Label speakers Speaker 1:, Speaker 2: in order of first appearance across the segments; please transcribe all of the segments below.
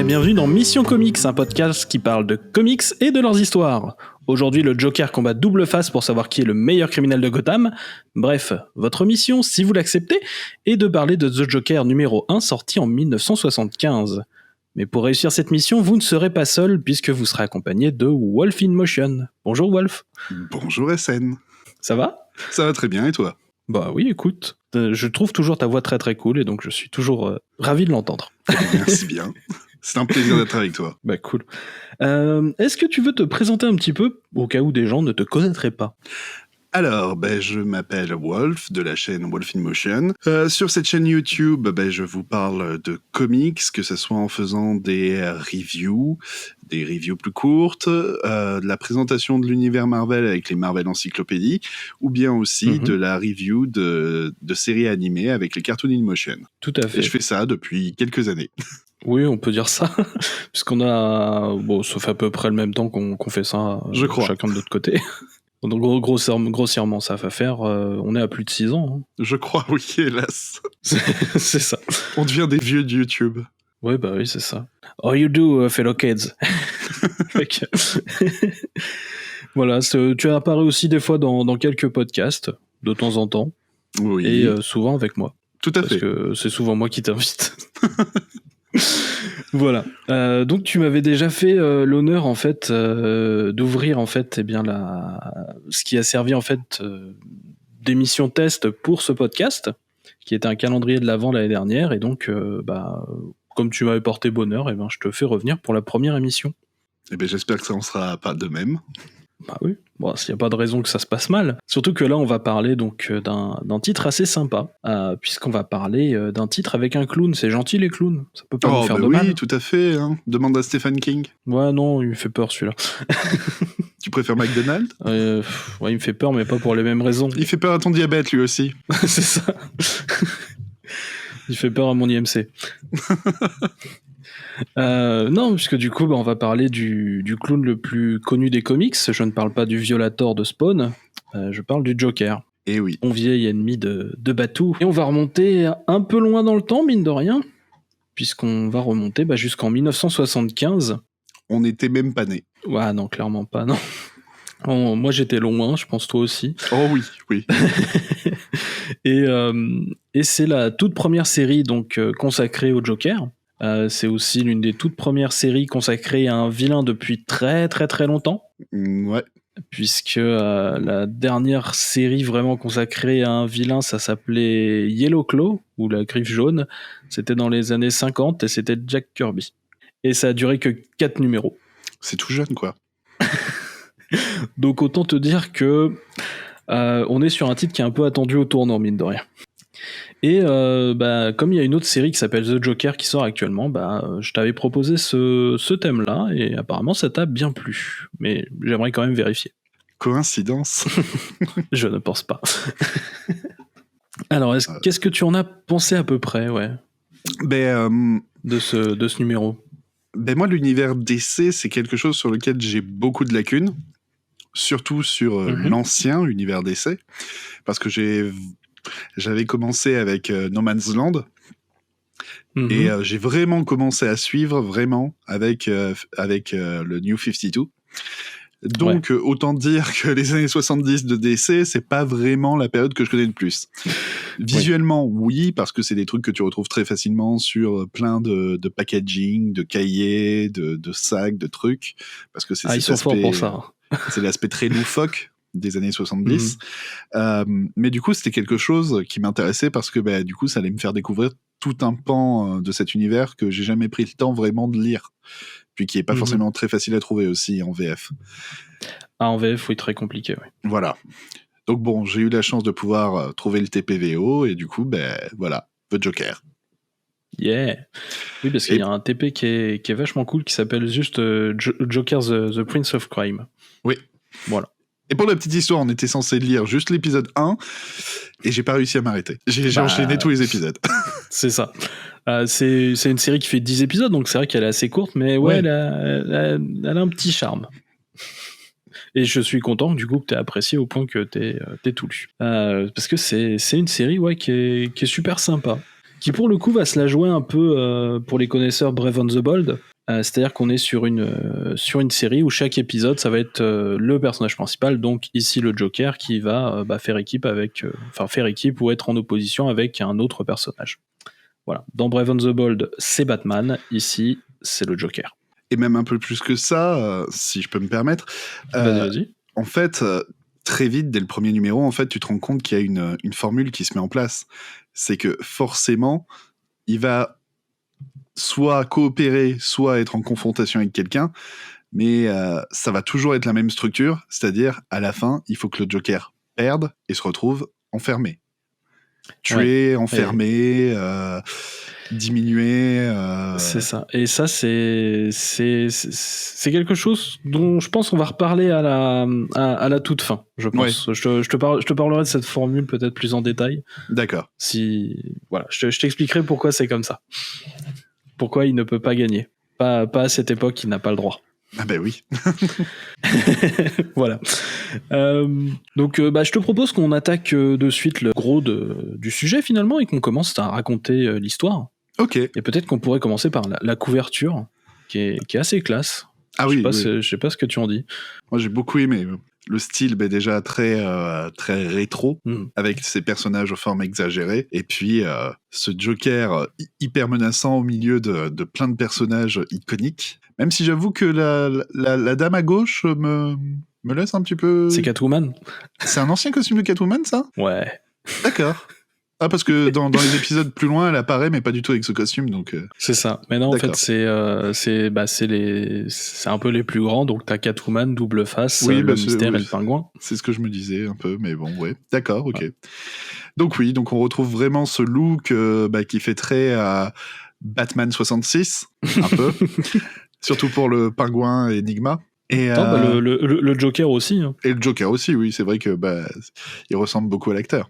Speaker 1: et bienvenue dans Mission Comics, un podcast qui parle de comics et de leurs histoires. Aujourd'hui, le Joker combat double face pour savoir qui est le meilleur criminel de Gotham. Bref, votre mission, si vous l'acceptez, est de parler de The Joker numéro 1 sorti en 1975. Mais pour réussir cette mission, vous ne serez pas seul puisque vous serez accompagné de Wolf in Motion. Bonjour Wolf.
Speaker 2: Bonjour SN.
Speaker 1: Ça va ?
Speaker 2: Ça va très bien et toi ?
Speaker 1: Bah oui, écoute, je trouve toujours ta voix très très cool et donc je suis toujours ravi de l'entendre.
Speaker 2: Merci bien. C'est un plaisir d'être avec toi.
Speaker 1: Bah cool. Est-ce que tu veux te présenter un petit peu au cas où des gens ne te connaîtraient pas ?
Speaker 2: Alors, je m'appelle Wolf, de la chaîne Wolf in Motion. Sur cette chaîne YouTube, je vous parle de comics, que ce soit en faisant des reviews plus courtes, de la présentation de l'univers Marvel avec les Marvel Encyclopédies, ou bien aussi de la review de séries animées avec les Cartoon in Motion.
Speaker 1: Tout à fait.
Speaker 2: Et je fais ça depuis quelques années.
Speaker 1: Oui, on peut dire ça, puisqu'on a... Bon, ça fait à peu près le même temps qu'on fait ça,
Speaker 2: je crois.
Speaker 1: Chacun de notre côté. Donc grossièrement, ça va faire... on est à plus de 6 ans. Hein.
Speaker 2: Je crois, oui, hélas.
Speaker 1: C'est ça.
Speaker 2: On devient des vieux de YouTube.
Speaker 1: Ouais, bah oui, c'est ça. How you do, fellow kids. Voilà, tu apparais aussi des fois dans quelques podcasts, de temps en temps.
Speaker 2: Oui.
Speaker 1: Et souvent avec moi.
Speaker 2: Tout à fait.
Speaker 1: Parce que c'est souvent moi qui t'invite. Voilà. Donc tu m'avais déjà fait l'honneur en fait d'ouvrir en fait ce qui a servi en fait d'émission test pour ce podcast, qui était un calendrier de l'Avent l'année dernière, et donc comme tu m'avais porté bonheur, je te fais revenir pour la première émission.
Speaker 2: J'espère que ça en sera pas de même.
Speaker 1: Bah oui, bon, s'il n'y a pas de raison que ça se passe mal. Surtout que là, on va parler donc d'un titre assez sympa, puisqu'on va parler d'un titre avec un clown. C'est gentil, les clowns, ça peut pas nous faire de mal.
Speaker 2: Oui, tout à fait. Hein. Demande à Stephen King.
Speaker 1: Ouais, non, il me fait peur celui-là.
Speaker 2: Tu préfères McDonald's ?
Speaker 1: Ouais, il me fait peur, mais pas pour les mêmes raisons.
Speaker 2: Il fait peur à ton diabète, lui aussi.
Speaker 1: C'est ça. Il fait peur à mon IMC. Non, puisque du coup, on va parler du clown le plus connu des comics. Je ne parle pas du Violator de Spawn, je parle du Joker.
Speaker 2: Et oui.
Speaker 1: Mon vieil ennemi de Batou. Et on va remonter un peu loin dans le temps, mine de rien, puisqu'on va remonter jusqu'en 1975.
Speaker 2: On n'était même pas nés.
Speaker 1: Ouais, non, clairement pas, non. Moi, j'étais loin, je pense toi aussi.
Speaker 2: Oh oui, oui.
Speaker 1: Et c'est la toute première série donc consacrée au Joker. C'est aussi l'une des toutes premières séries consacrées à un vilain depuis très très très longtemps.
Speaker 2: Ouais.
Speaker 1: Puisque la dernière série vraiment consacrée à un vilain, ça s'appelait Yellow Claw, ou la griffe jaune. C'était dans les années 50 et c'était Jack Kirby. Et ça a duré que 4 numéros.
Speaker 2: C'est tout jeune, quoi.
Speaker 1: Donc autant te dire que on est sur un titre qui est un peu attendu au tournant, mine de rien. Et comme il y a une autre série qui s'appelle The Joker qui sort actuellement, je t'avais proposé ce thème-là et apparemment ça t'a bien plu. Mais j'aimerais quand même vérifier.
Speaker 2: Coïncidence ?
Speaker 1: Je ne pense pas. Alors, qu'est-ce que tu en as pensé à peu près, ouais, de ce numéro ?
Speaker 2: Moi, l'univers DC, c'est quelque chose sur lequel j'ai beaucoup de lacunes, surtout sur l'ancien univers DC, parce que j'avais commencé avec No Man's Land, et j'ai vraiment commencé à suivre, vraiment, avec le New 52. Donc, autant dire que les années 70 de DC, c'est pas vraiment la période que je connais le plus. Visuellement, oui, parce que c'est des trucs que tu retrouves très facilement sur plein de packaging, de cahiers, de sacs, de trucs, parce que c'est
Speaker 1: ils sont forts pour ça.
Speaker 2: C'est l'aspect très loufoque des années 70. Mais du coup, c'était quelque chose qui m'intéressait parce que du coup, ça allait me faire découvrir tout un pan de cet univers que j'ai jamais pris le temps vraiment de lire, puis qui est pas forcément très facile à trouver aussi en VF.
Speaker 1: Ah, en VF, oui, très compliqué, oui.
Speaker 2: Voilà. Donc bon, j'ai eu la chance de pouvoir trouver le TPVO, et du coup, voilà, The Joker.
Speaker 1: Yeah. Oui, parce qu'il y a un TP qui est vachement cool, qui s'appelle juste Joker the Prince of Crime.
Speaker 2: Oui.
Speaker 1: Voilà.
Speaker 2: Et pour la petite histoire, on était censé lire juste l'épisode 1, et j'ai pas réussi à m'arrêter. J'ai enchaîné tous les épisodes.
Speaker 1: C'est ça. C'est une série qui fait 10 épisodes, donc c'est vrai qu'elle est assez courte, mais elle a un petit charme. Et je suis content du coup que tu aies apprécié au point que t'aies tout lu. Parce que c'est une série qui est super sympa. Qui pour le coup va se la jouer un peu pour les connaisseurs Brave and the Bold. C'est-à-dire qu'on est sur une série où chaque épisode, ça va être le personnage principal, donc ici le Joker, qui va faire équipe ou être en opposition avec un autre personnage. Voilà. Dans Brave and the Bold, c'est Batman. Ici, c'est le Joker.
Speaker 2: Et même un peu plus que ça, si je peux me permettre.
Speaker 1: Vas-y.
Speaker 2: En fait, très vite, dès le premier numéro, en fait, tu te rends compte qu'il y a une formule qui se met en place. C'est que forcément, il va soit coopérer, soit être en confrontation avec quelqu'un, mais ça va toujours être la même structure, c'est-à-dire, à la fin, il faut que le Joker perde et se retrouve enfermé. Tué, enfermé, diminué.
Speaker 1: C'est ça. Et ça, c'est quelque chose dont je pense qu'on va reparler à la toute fin, je pense. Ouais. Je te parlerai de cette formule peut-être plus en détail.
Speaker 2: D'accord.
Speaker 1: Voilà, je t'expliquerai pourquoi c'est comme ça. Pourquoi il ne peut pas gagner. Pas à cette époque, il n'a pas le droit.
Speaker 2: Ah ben oui.
Speaker 1: Voilà. Donc, je te propose qu'on attaque de suite le gros du sujet finalement et qu'on commence à raconter l'histoire.
Speaker 2: Ok.
Speaker 1: Et peut-être qu'on pourrait commencer par la couverture, qui est assez classe.
Speaker 2: Ah
Speaker 1: je sais pas ce que tu en dis.
Speaker 2: Moi, j'ai beaucoup aimé. Le style, déjà très rétro, avec ses personnages aux formes exagérées. Et puis, ce Joker hyper menaçant au milieu de plein de personnages iconiques. Même si j'avoue que la dame à gauche me laisse un petit peu...
Speaker 1: C'est Catwoman.
Speaker 2: C'est un ancien costume de Catwoman, ça ?
Speaker 1: Ouais.
Speaker 2: D'accord. Ah, parce que dans les épisodes plus loin, elle apparaît, mais pas du tout avec ce costume, donc...
Speaker 1: C'est ça. Mais non, d'accord. En fait, c'est un peu les plus grands, donc t'as Catwoman, Double Face, le Mystère et le Pingouin.
Speaker 2: C'est ce que je me disais un peu, mais bon, ouais. D'accord, ok. Ouais. Donc oui, on retrouve vraiment ce look qui fait très Batman 66, un peu. Surtout pour le Pingouin et Enigma. Et
Speaker 1: le Joker aussi. Hein.
Speaker 2: Et le Joker aussi, oui. C'est vrai que il ressemble beaucoup à l'acteur.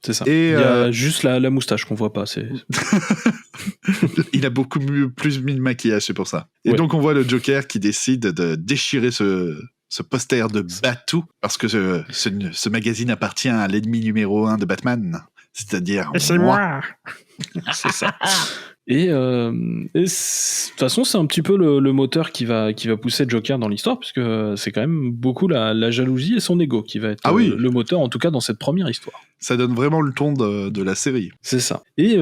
Speaker 1: C'est ça. Et il y a juste la moustache qu'on voit pas.
Speaker 2: Il a beaucoup plus mis de maquillage, c'est pour ça. Et donc on voit le Joker qui décide de déchirer ce poster de Batou, parce que ce magazine appartient à l'ennemi numéro 1 de Batman, c'est-à-dire
Speaker 1: c'est moi. C'est ça. Et de toute façon, c'est un petit peu le moteur qui va pousser Joker dans l'histoire, puisque c'est quand même beaucoup la jalousie et son ego qui va être le moteur, en tout cas dans cette première histoire.
Speaker 2: Ça donne vraiment le ton de la série.
Speaker 1: C'est ça. Et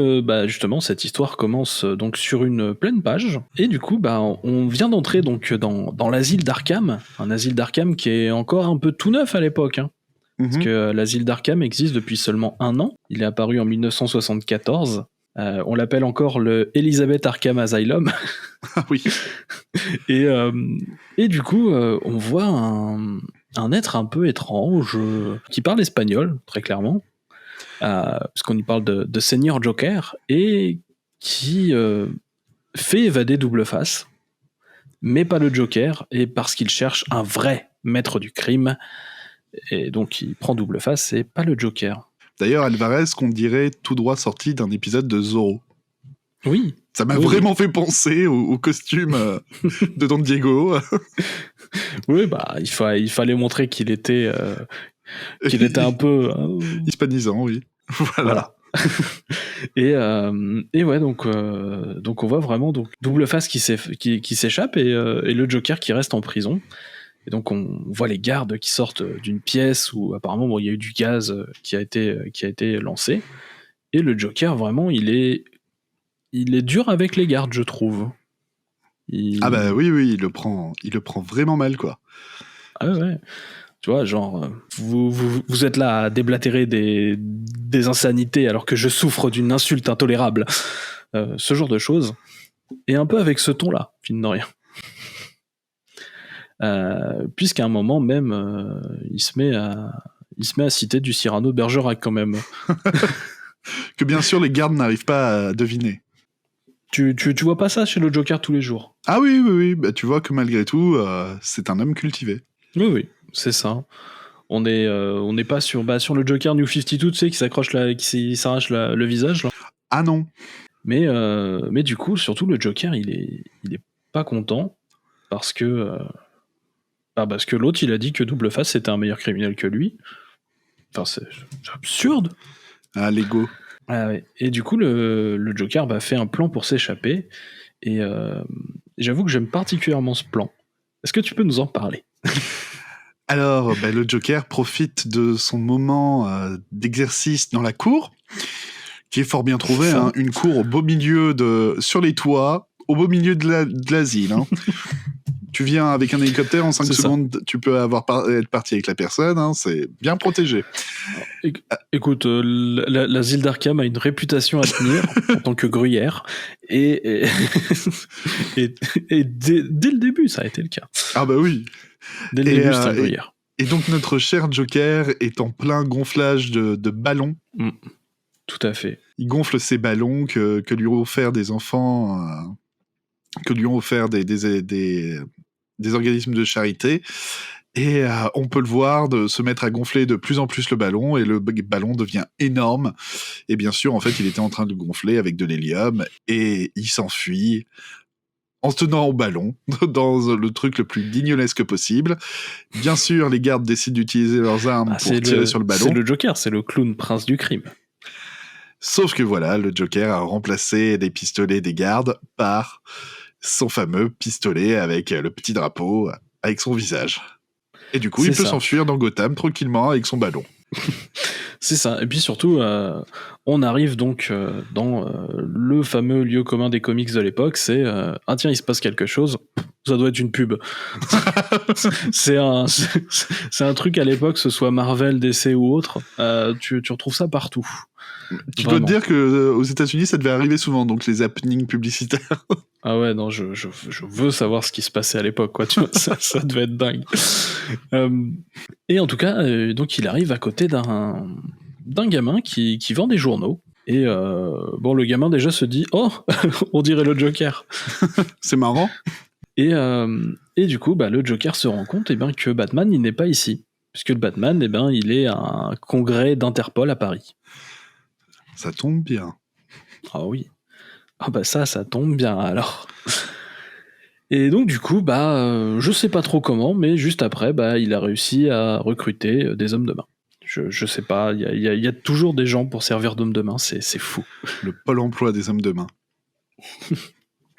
Speaker 1: justement, cette histoire commence donc sur une pleine page, et du coup, on vient d'entrer donc dans l'asile d'Arkham, un asile d'Arkham qui est encore un peu tout neuf à l'époque, hein. Parce que l'asile d'Arkham existe depuis seulement 1 an. Il est apparu en 1974. On l'appelle encore le Elizabeth Arkham Asylum.
Speaker 2: Ah oui.
Speaker 1: Et du coup, on voit un être un peu étrange qui parle espagnol, très clairement, parce qu'on y parle de Seigneur Joker, et qui fait évader Double Face, mais pas le Joker, et parce qu'il cherche un vrai maître du crime, et donc il prend Double Face et pas le Joker.
Speaker 2: D'ailleurs, Alvarez, qu'on dirait tout droit sorti d'un épisode de Zorro.
Speaker 1: Oui.
Speaker 2: Ça m'a vraiment fait penser au costume de Don Diego.
Speaker 1: Oui, il fallait montrer qu'il était un peu...
Speaker 2: hispanisant, oui. Voilà.
Speaker 1: Et ouais, donc on voit vraiment donc Double Face qui s'échappe et le Joker qui reste en prison. Et donc on voit les gardes qui sortent d'une pièce où apparemment il y a eu du gaz qui a été lancé. Et le Joker, vraiment, il est dur avec les gardes, je trouve.
Speaker 2: Ah bah oui, il le prend vraiment mal, quoi.
Speaker 1: Ah ouais. Tu vois, genre, vous êtes là à déblatérer des insanités alors que je souffre d'une insulte intolérable. Ce genre de choses. Et un peu avec ce ton-là, fine de rien. Puisqu'à un moment même, il se met à citer du Cyrano de Bergerac quand même.
Speaker 2: Que bien sûr les gardes n'arrivent pas à deviner.
Speaker 1: Tu vois pas ça chez le Joker tous les jours?
Speaker 2: Ah oui, tu vois que malgré tout, c'est un homme cultivé.
Speaker 1: Oui, c'est ça. On n'est pas sur le Joker New 52, tu sais, qui s'arrache le visage. Là.
Speaker 2: Ah non.
Speaker 1: Mais du coup, surtout le Joker, il est pas content parce que l'autre, il a dit que Double Face c'était un meilleur criminel que lui. Enfin, c'est absurde.
Speaker 2: Ah, l'ego.
Speaker 1: Ah ouais. Et du coup, le Joker fait un plan pour s'échapper. Et j'avoue que j'aime particulièrement ce plan. Est-ce que tu peux nous en parler ?
Speaker 2: Alors, le Joker profite de son moment d'exercice dans la cour, qui est fort bien trouvé, hein, une cour au beau milieu sur les toits, au beau milieu de l'asile. Hein. Tu viens avec un hélicoptère, en 5 secondes, tu peux être parti avec la personne, hein, c'est bien protégé.
Speaker 1: Écoute, l'asile d'Arkham a une réputation à tenir en tant que gruyère, et dès le début, ça a été le cas.
Speaker 2: Ah bah oui.
Speaker 1: Dès le début, c'est un gruyère.
Speaker 2: Et donc notre cher Joker est en plein gonflage de ballons.
Speaker 1: Tout à fait.
Speaker 2: Il gonfle ses ballons que lui ont offert des enfants, que lui ont offert des organismes de charité. Et on peut le voir se mettre à gonfler de plus en plus le ballon, et le ballon devient énorme. Et bien sûr, en fait, il était en train de gonfler avec de l'hélium, et il s'enfuit en se tenant au ballon, dans le truc le plus guignolesque possible. Bien sûr, les gardes décident d'utiliser leurs armes pour tirer sur le ballon.
Speaker 1: C'est le Joker, c'est le clown prince du crime.
Speaker 2: Sauf que voilà, le Joker a remplacé les pistolets des gardes par son fameux pistolet avec le petit drapeau, avec son visage. Et du coup, il peut s'enfuir dans Gotham tranquillement avec son ballon.
Speaker 1: C'est ça. Et puis surtout, on arrive donc dans le fameux lieu commun des comics de l'époque. C'est ah tiens, il se passe quelque chose. Ça doit être une pub. c'est un truc à l'époque, que ce soit Marvel, DC ou autre. Tu retrouves ça partout.
Speaker 2: Tu dois te dire qu'aux États-Unis, ça devait arriver souvent, donc les happenings publicitaires.
Speaker 1: Ah ouais, non, je veux savoir ce qui se passait à l'époque, quoi. Tu vois, ça devait être dingue. Et en tout cas, donc il arrive à côté d'un gamin qui vend des journaux. Et le gamin déjà se dit, oh, on dirait le Joker.
Speaker 2: C'est marrant.
Speaker 1: Et du coup, le Joker se rend compte que Batman, il n'est pas ici. Puisque le Batman, il est à un congrès d'Interpol à Paris.
Speaker 2: Ça tombe bien.
Speaker 1: Ah oui. Ah ça tombe bien alors. Et donc du coup, je sais pas trop comment, mais juste après, il a réussi à recruter des hommes de main. Je sais pas, il y a toujours des gens pour servir d'hommes de main, c'est fou.
Speaker 2: Le pôle emploi des hommes de main.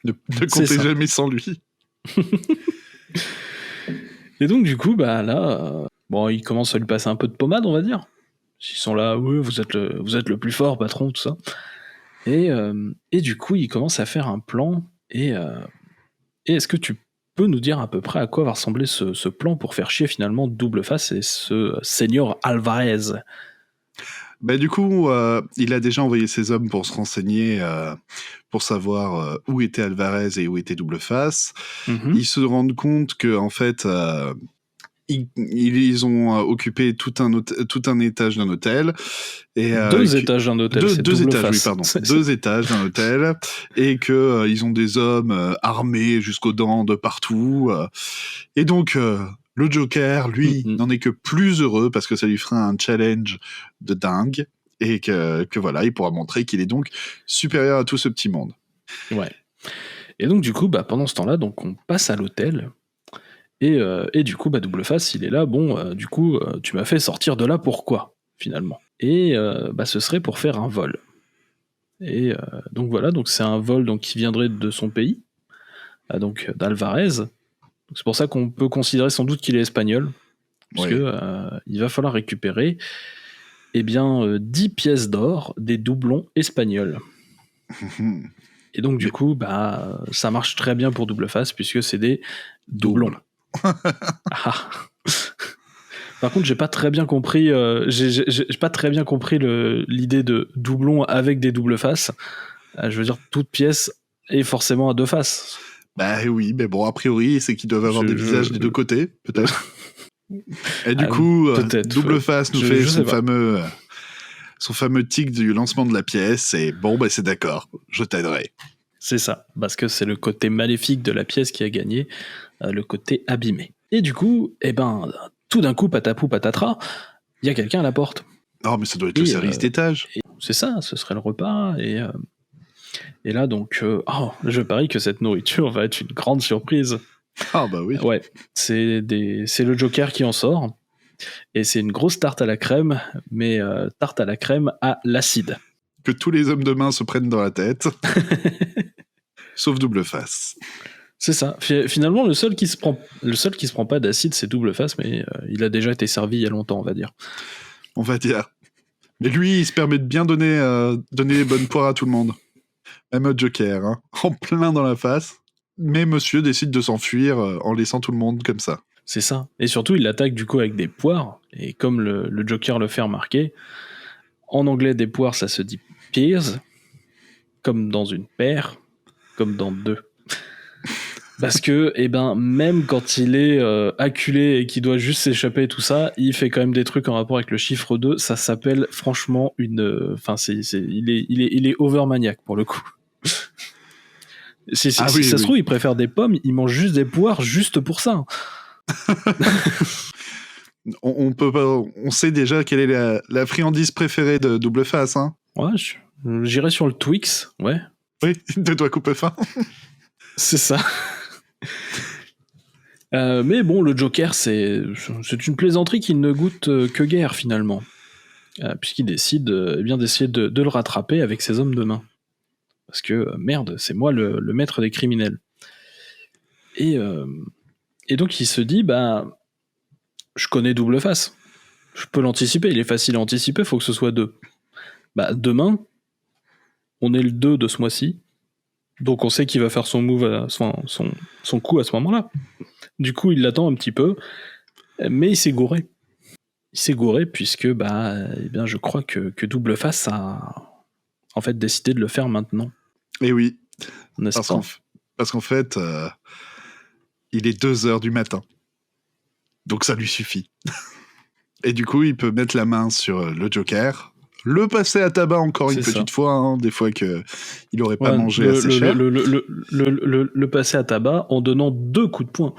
Speaker 2: Ne comptez jamais sans lui.
Speaker 1: Et donc du coup, là, il commence à lui passer un peu de pommade, on va dire. Ils sont là, oui, vous êtes le plus fort, patron, tout ça. Et du coup, il commence à faire un plan. Et est-ce que tu peux nous dire à peu près à quoi va ressembler ce plan pour faire chier finalement Double Face et ce Señor Alvarez ?
Speaker 2: Du coup, il a déjà envoyé ses hommes pour se renseigner, pour savoir où était Alvarez et où était Double Face. Ils se rendent compte que en fait, ils ont occupé tout un étage d'un hôtel. Et,
Speaker 1: deux étages d'un hôtel.
Speaker 2: Deux étages, oui, pardon. 2 étages d'un hôtel. Et que ils ont des hommes armés jusqu'aux dents de partout. Et donc, le Joker, lui, n'en est que plus heureux parce que ça lui fera un challenge de dingue. Et que voilà, il pourra montrer qu'il est donc supérieur à tout ce petit monde.
Speaker 1: Ouais. Et donc, du coup, pendant ce temps-là, donc, on passe à l'hôtel. Et du coup, Double Face, il est là. Bon, du coup, tu m'as fait sortir de là, pourquoi, finalement ? Et ce serait pour faire un vol. Et donc voilà, donc c'est un vol donc, qui viendrait de son pays, donc d'Alvarez. Donc, c'est pour ça qu'on peut considérer sans doute qu'il est espagnol, parce que il va falloir récupérer 10 pièces d'or des doublons espagnols. Et donc du coup, ça marche très bien pour Double Face, puisque c'est des doublons. Par contre, j'ai pas très bien compris. J'ai pas très bien compris l'idée de doublon avec des doubles faces. Je veux dire, toute pièce est forcément à 2 faces.
Speaker 2: Oui, mais bon, a priori, c'est qu'ils doivent avoir des visages des 2 côtés, peut-être. Et du coup, Double Face nous fait son fameux tic du lancement de la pièce. Et bon, c'est d'accord, je t'aiderai.
Speaker 1: C'est ça, parce que c'est le côté maléfique de la pièce qui a gagné, le côté abîmé. Et du coup, tout d'un coup, patapou patatra, il y a quelqu'un à la porte.
Speaker 2: Non, mais ça doit être le service d'étage.
Speaker 1: C'est ça, ce serait le repas. Et là, donc, je parie que cette nourriture va être une grande surprise.
Speaker 2: Ah bah oui.
Speaker 1: Ouais, c'est le Joker qui en sort. Et c'est une grosse tarte à la crème, mais tarte à la crème à l'acide.
Speaker 2: Que tous les hommes de main se prennent dans la tête. Sauf Double Face.
Speaker 1: C'est ça. Finalement, le seul qui se prend pas d'acide, c'est Double Face, mais il a déjà été servi il y a longtemps, on va dire.
Speaker 2: On va dire. Mais lui, il se permet de bien donner les bonnes poires à tout le monde. Même au Joker, hein, en plein dans la face. Mais monsieur décide de s'enfuir en laissant tout le monde comme ça.
Speaker 1: C'est ça. Et surtout, il l'attaque du coup avec des poires. Et comme le Joker le fait remarquer, en anglais, des poires, ça se dit pears, comme dans une paire, comme dans deux. Parce que, même quand il est acculé et qu'il doit juste s'échapper et tout ça, il fait quand même des trucs en rapport avec le chiffre 2. Ça s'appelle franchement une... Enfin, il est overmaniaque pour le coup. Si ça se trouve, il préfère des pommes, il mange juste des poires juste pour ça.
Speaker 2: On sait déjà quelle est la friandise préférée de Double Face, hein.
Speaker 1: Ouais, j'irai sur le Twix, ouais.
Speaker 2: Oui, de doigts coupe fin.
Speaker 1: C'est ça. Mais bon, le Joker, c'est une plaisanterie qui ne goûte que guère, finalement. Puisqu'il décide d'essayer de le rattraper avec ses hommes de main. Parce que, merde, c'est moi le maître des criminels. Et donc, il se dit, je connais Double Face. Je peux l'anticiper, il est facile à anticiper, faut que ce soit 2. Demain, on est le 2 de ce mois-ci, donc on sait qu'il va faire son move, son coup à ce moment-là. Du coup, il l'attend un petit peu, mais il s'est gouré. Il s'est gouré puisque, je crois que Double Face a en fait décidé de le faire maintenant.
Speaker 2: Et oui,
Speaker 1: n'est-ce pas ?
Speaker 2: Parce qu'en fait, il est 2h du matin. Donc ça lui suffit. Et du coup, il peut mettre la main sur le Joker, le passer à tabac encore une petite fois, hein, des fois qu'il n'aurait pas mangé assez cher.
Speaker 1: Le passer à tabac en donnant 2 coups de poing.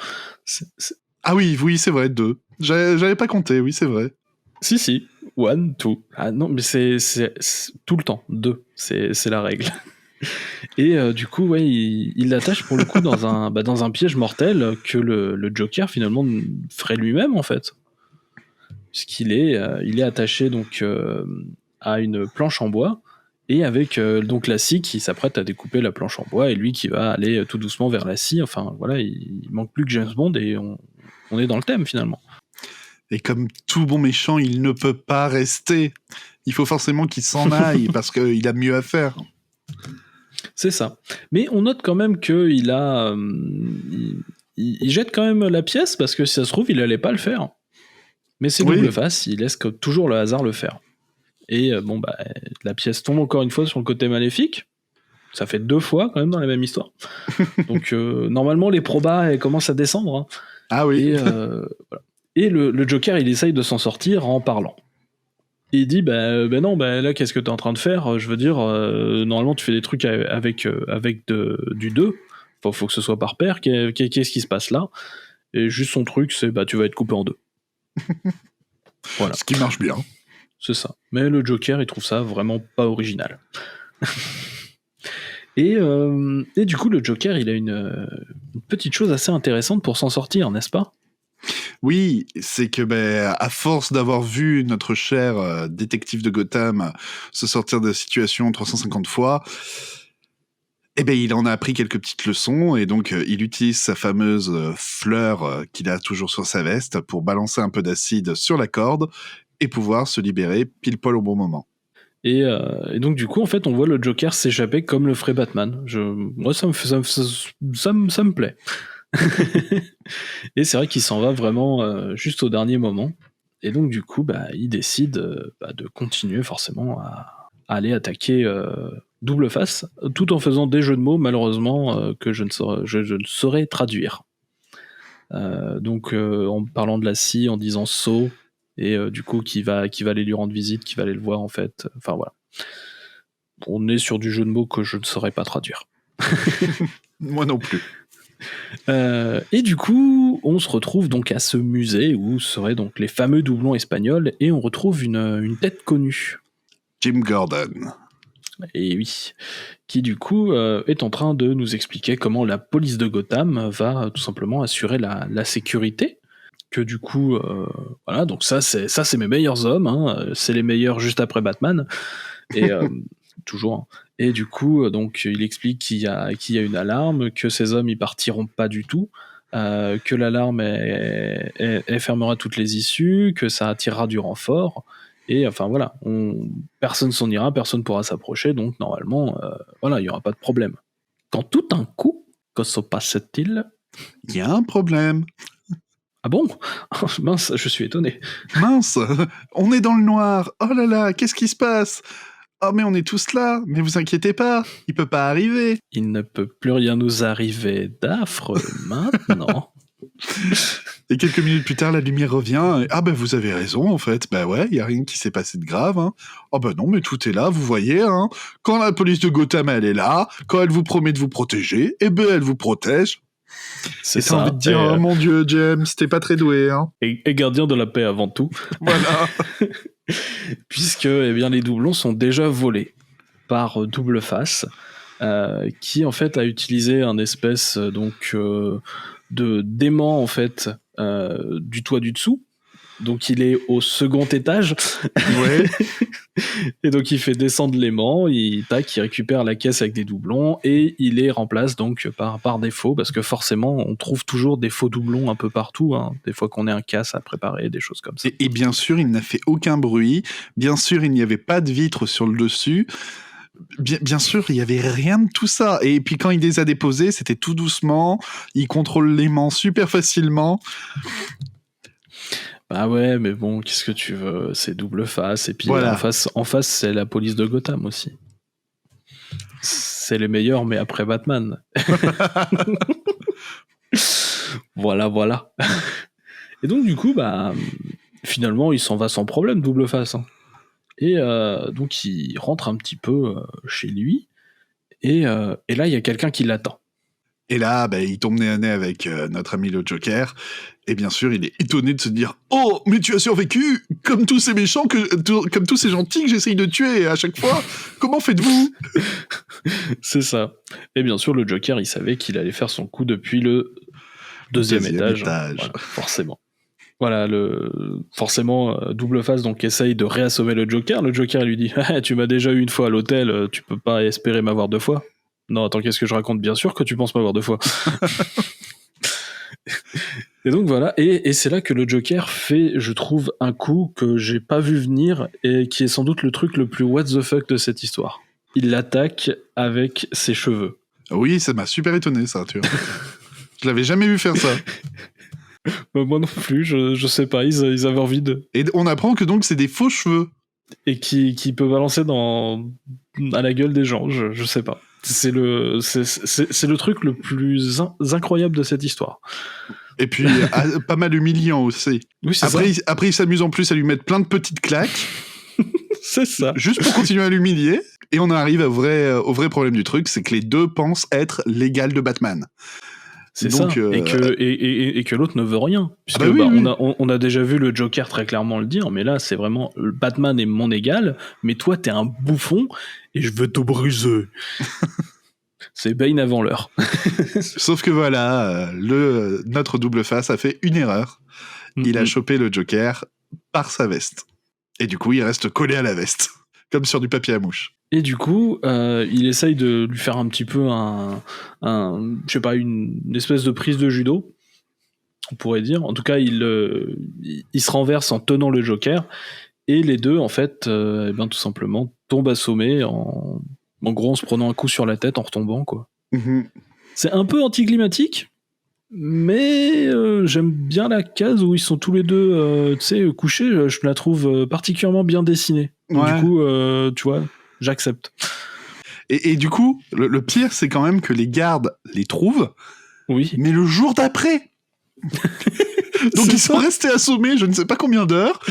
Speaker 2: Ah oui, c'est vrai, 2. J'avais pas compté, oui, c'est vrai.
Speaker 1: Si, 1, 2. Ah non, mais c'est tout le temps, 2, c'est la règle. Et du coup, ouais, il l'attache pour le coup dans un piège mortel que le Joker finalement ferait lui-même en fait. Puisqu'il est attaché donc à une planche en bois et avec donc la scie qui s'apprête à découper la planche en bois et lui qui va aller tout doucement vers la scie. Enfin voilà, il manque plus que James Bond et on est dans le thème finalement.
Speaker 2: Et comme tout bon méchant, il ne peut pas rester. Il faut forcément qu'il s'en aille parce qu'il a mieux à faire.
Speaker 1: C'est ça. Mais on note quand même qu'il a... il jette quand même la pièce parce que si ça se trouve, il allait pas le faire. Mais c'est Double Face, il laisse toujours le hasard le faire. Et la pièce tombe encore une fois sur le côté maléfique. Ça fait 2 fois quand même dans la même histoire. Donc normalement, les probas elles commencent à descendre. Hein.
Speaker 2: Ah oui.
Speaker 1: Et, voilà. Et le Joker, il essaye de s'en sortir en parlant. Et il dit non, là qu'est-ce que t'es en train de faire ? Je veux dire, normalement tu fais des trucs avec du 2. Faut que ce soit par paire. Qu'est-ce qui se passe là ? Et juste son truc, c'est tu vas être coupé en 2. Voilà.
Speaker 2: Ce qui marche bien.
Speaker 1: C'est ça. Mais le Joker, il trouve ça vraiment pas original. Et du coup, le Joker, il a une petite chose assez intéressante pour s'en sortir, n'est-ce pas ?
Speaker 2: Oui, c'est que à force d'avoir vu notre cher détective de Gotham se sortir de la situation 350 fois, il en a appris quelques petites leçons et donc il utilise sa fameuse fleur qu'il a toujours sur sa veste pour balancer un peu d'acide sur la corde et pouvoir se libérer pile poil au bon moment.
Speaker 1: Et donc du coup, en fait, on voit le Joker s'échapper comme le ferait Batman. Moi, ça me plaît. Et c'est vrai qu'il s'en va vraiment juste au dernier moment. Et donc du coup, il décide de continuer forcément à aller attaquer Double Face, tout en faisant des jeux de mots, malheureusement, que je ne saurais traduire. Donc en parlant de la scie, en disant saut, et du coup qui va aller lui rendre visite, qui va aller le voir en fait. Enfin voilà. On est sur du jeu de mots que je ne saurais pas traduire.
Speaker 2: Moi non plus.
Speaker 1: Et du coup, on se retrouve donc à ce musée où seraient donc les fameux doublons espagnols et on retrouve une tête connue.
Speaker 2: Jim Gordon.
Speaker 1: Et oui, qui du coup est en train de nous expliquer comment la police de Gotham va tout simplement assurer la sécurité. Que du coup, voilà, donc ça c'est mes meilleurs hommes, hein, c'est les meilleurs juste après Batman. Et toujours. Et du coup, donc, il explique qu'il y a une alarme, que ces hommes, ils partiront pas du tout, que l'alarme, elle fermera toutes les issues, que ça attirera du renfort. Et enfin, voilà, personne s'en ira, personne pourra s'approcher, donc normalement, voilà, il n'y aura pas de problème. Quand tout d'un coup, que se passe-t-il ?
Speaker 2: Il y a un problème.
Speaker 1: Ah bon ? Mince, je suis étonné.
Speaker 2: Mince, on est dans le noir. Oh là là, qu'est-ce qui se passe ? Oh mais on est tous là, mais vous inquiétez pas, il peut pas arriver.
Speaker 1: Il ne peut plus rien nous arriver d'affreux maintenant.
Speaker 2: Et quelques minutes plus tard, la lumière revient. Et, ah ben vous avez raison en fait. Ben ouais, il y a rien qui s'est passé de grave. Hein. Oh ben non, mais tout est là, vous voyez. Hein. Quand la police de Gotham elle est là, quand elle vous promet de vous protéger, eh ben elle vous protège.
Speaker 1: C'est
Speaker 2: ça. T'as envie de dire, oh mon Dieu, James, t'es pas très doué. Hein.
Speaker 1: Et gardien de la paix avant tout.
Speaker 2: Voilà.
Speaker 1: Puisque eh bien, les doublons sont déjà volés par Double Face, qui en fait a utilisé un espèce de d'aimant en fait du toit du dessous. Donc il est au second étage.
Speaker 2: Ouais.
Speaker 1: Et donc il fait descendre l'aimant, il récupère la caisse avec des doublons et il les remplace donc par défaut, parce que forcément on trouve toujours des faux doublons un peu partout, hein, des fois qu'on ait un casse à préparer, des choses comme ça.
Speaker 2: Et bien sûr il n'a fait aucun bruit, bien sûr il n'y avait pas de vitre sur le dessus, bien sûr il n'y avait rien de tout ça, et puis quand il les a déposés c'était tout doucement, il contrôle l'aimant super facilement.
Speaker 1: Bah ouais, mais bon, qu'est-ce que tu veux, c'est Double Face, et puis
Speaker 2: voilà.
Speaker 1: en face c'est la police de Gotham aussi. C'est les meilleurs, mais après Batman. Voilà. Et donc du coup, bah finalement il s'en va sans problème, Double Face. Hein. Et donc il rentre un petit peu chez lui, et là il y a quelqu'un qui l'attend.
Speaker 2: Et là, bah, il tombe nez à nez avec notre ami le Joker. Et bien sûr, il est étonné de se dire « Oh, mais tu as survécu, comme tous ces méchants, comme tous ces gentils que j'essaye de tuer à chaque fois. Comment faites-vous »
Speaker 1: C'est ça. Et bien sûr, le Joker, il savait qu'il allait faire son coup depuis le deuxième étage. Voilà, forcément. Voilà, forcément, Double Face donc essaye de réassommer le Joker. Le Joker lui dit « Tu m'as déjà eu une fois à l'hôtel, tu peux pas espérer m'avoir deux fois. » Non, attends, qu'est-ce que je raconte ? Bien sûr que tu penses m'avoir deux fois. Et donc voilà, et c'est là que le Joker fait, je trouve, un coup que j'ai pas vu venir et qui est sans doute le truc le plus what the fuck de cette histoire. Il l'attaque avec ses cheveux.
Speaker 2: Oui, ça m'a super étonné ça, tu vois. Je l'avais jamais vu faire ça.
Speaker 1: Moi non plus, je sais pas, ils avaient envie de...
Speaker 2: Et on apprend que donc c'est des faux cheveux.
Speaker 1: Et qui peut balancer à la gueule des gens, je sais pas. C'est le truc le plus incroyable de cette histoire.
Speaker 2: Et puis pas mal humiliant aussi.
Speaker 1: Oui,
Speaker 2: après il s'amuse en plus à lui mettre plein de petites claques.
Speaker 1: C'est ça.
Speaker 2: Juste pour continuer à l'humilier. Et on arrive au vrai problème du truc, c'est que les deux pensent être l'égal de Batman.
Speaker 1: C'est donc, ça, et que l'autre ne veut rien. Puisque oui. On a déjà vu le Joker très clairement le dire, mais là c'est vraiment Batman est mon égal, mais toi t'es un bouffon et je veux te briser. C'est Bane avant l'heure.
Speaker 2: Sauf que voilà, notre Double Face a fait une erreur. Il a chopé le Joker par sa veste. Et du coup il reste collé à la veste, comme sur du papier à mouche.
Speaker 1: Et du coup, il essaye de lui faire un petit peu je sais pas, une espèce de prise de judo, on pourrait dire. En tout cas, il se renverse en tenant le Joker, et les deux, en fait, tout simplement, tombent assommés, en gros, en se prenant un coup sur la tête, en retombant, quoi.
Speaker 2: Mm-hmm.
Speaker 1: C'est un peu anticlimatique, mais j'aime bien la case où ils sont tous les deux, couchés. Je la trouve particulièrement bien dessinée. Ouais. Du coup, tu vois... J'accepte.
Speaker 2: Et du coup, le pire, c'est quand même que les gardes les trouvent,
Speaker 1: oui.
Speaker 2: Mais le jour d'après. Donc ils sont restés assommés je ne sais pas combien d'heures,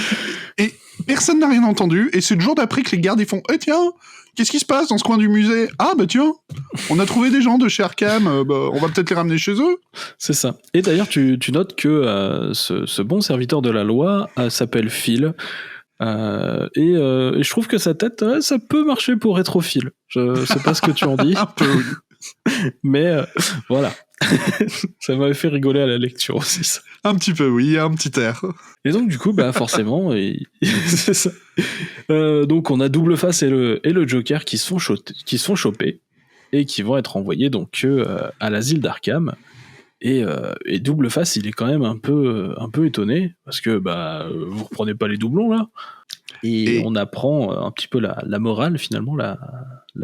Speaker 2: et personne n'a rien entendu, et c'est le jour d'après que les gardes ils font « tiens, qu'est-ce qui se passe dans ce coin du musée ? Ah bah tiens, on a trouvé des gens de chez Arkham, on va peut-être les ramener chez eux. »
Speaker 1: C'est ça. Et d'ailleurs, tu notes que ce bon serviteur de la loi s'appelle Phil. Et je trouve que sa tête, ça peut marcher pour Rétrophile. Je sais pas ce que tu en dis.
Speaker 2: Un peu, oui.
Speaker 1: Mais voilà. Ça m'avait fait rigoler à la lecture aussi, ça.
Speaker 2: Un petit peu, oui, il y a un petit air.
Speaker 1: Et donc, du coup, forcément, c'est ça. Donc, on a Double Face et le Joker qui se font choper et qui vont être envoyés donc à l'asile d'Arkham. Et Double Face, il est quand même un peu étonné parce que vous reprenez pas les doublons là. Et on apprend un petit peu la morale finalement, la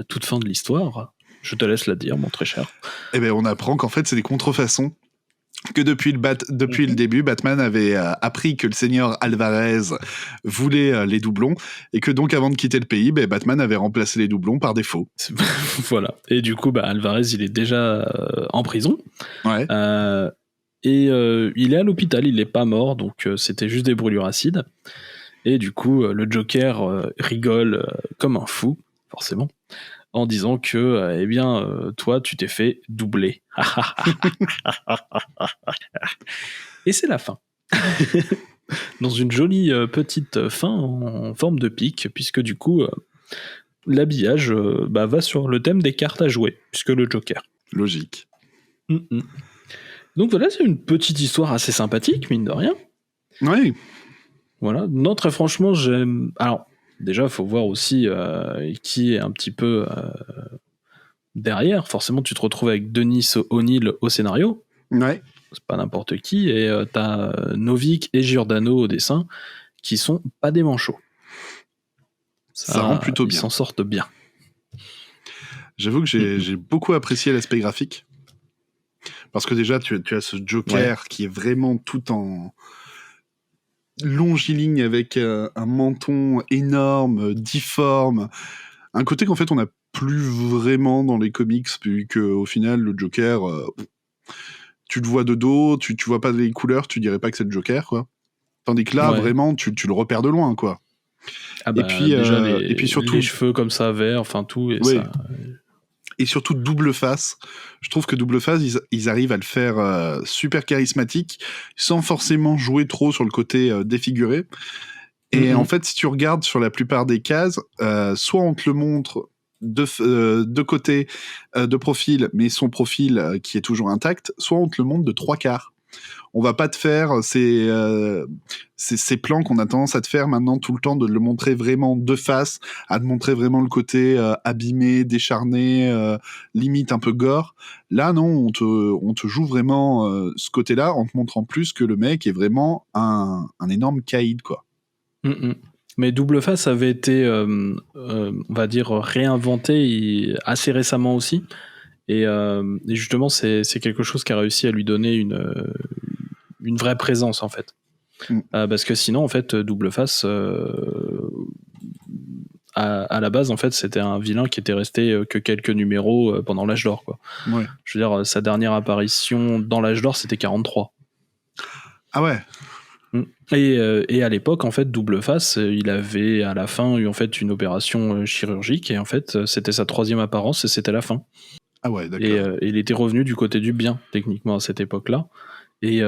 Speaker 1: toute fin de l'histoire. Je te laisse la dire, mon très cher.
Speaker 2: Eh ben, on apprend qu'en fait, c'est des contrefaçons. Que depuis le début, Batman avait appris que le seigneur Alvarez voulait les doublons, et que donc, avant de quitter le pays, Batman avait remplacé les doublons par défaut.
Speaker 1: Voilà. Et du coup, Alvarez, il est déjà en prison.
Speaker 2: Ouais.
Speaker 1: Et il est à l'hôpital, il n'est pas mort, donc c'était juste des brûlures acides. Et du coup, le Joker rigole comme un fou, forcément, en disant que, toi, tu t'es fait doubler. Et c'est la fin. Dans une jolie petite fin en forme de pique, puisque du coup, l'habillage va sur le thème des cartes à jouer, puisque le Joker.
Speaker 2: Logique.
Speaker 1: Donc voilà, c'est une petite histoire assez sympathique, mine de rien.
Speaker 2: Oui.
Speaker 1: Voilà. Non, très franchement, j'aime... Alors, déjà, il faut voir aussi qui est un petit peu derrière. Forcément, tu te retrouves avec Denis O'Neill au scénario.
Speaker 2: Ouais.
Speaker 1: C'est pas n'importe qui. Et t'as Novik et Giordano au dessin, qui sont pas des manchots.
Speaker 2: Ça rend plutôt bien.
Speaker 1: Ils s'en sortent bien.
Speaker 2: J'avoue que j'ai beaucoup apprécié l'aspect graphique. Parce que déjà, tu as ce Joker qui est vraiment tout en longiligne avec un menton énorme, difforme. Un côté qu'en fait, on n'a plus vraiment dans les comics, vu qu'au final, le Joker, tu le vois de dos, tu vois pas les couleurs, tu dirais pas que c'est le Joker, quoi. Tandis que là, vraiment, tu le repères de loin, quoi.
Speaker 1: Et puis surtout les cheveux comme ça, verts, enfin tout.
Speaker 2: Et surtout Double Face. Je trouve que Double Face, ils arrivent à le faire super charismatique, sans forcément jouer trop sur le côté défiguré. Et en fait, si tu regardes sur la plupart des cases, soit on te le montre de côté, de profil, mais son profil qui est toujours intact, soit on te le montre de 3/4. On va pas te faire ces plans qu'on a tendance à te faire maintenant tout le temps, de le montrer vraiment de face, à te montrer vraiment le côté abîmé, décharné, limite un peu gore. Là, non, on te joue vraiment ce côté-là en te montrant plus que le mec est vraiment un énorme caïd, quoi.
Speaker 1: Mais Double Face avait été, on va dire, réinventé assez récemment aussi. Et justement, c'est quelque chose qui a réussi à lui donner une vraie présence, en fait. Parce que sinon, en fait, Double Face, à la base, en fait, c'était un vilain qui était resté que quelques numéros pendant l'âge d'or, quoi.
Speaker 2: Ouais.
Speaker 1: Je veux dire, sa dernière apparition dans l'âge d'or, c'était 43.
Speaker 2: Ah ouais.
Speaker 1: Et à l'époque, en fait, Double Face, il avait à la fin eu en fait une opération chirurgique, et en fait, c'était sa 3e apparence et c'était la fin.
Speaker 2: Ah ouais, d'accord.
Speaker 1: Et il était revenu du côté du bien, techniquement, à cette époque-là. Et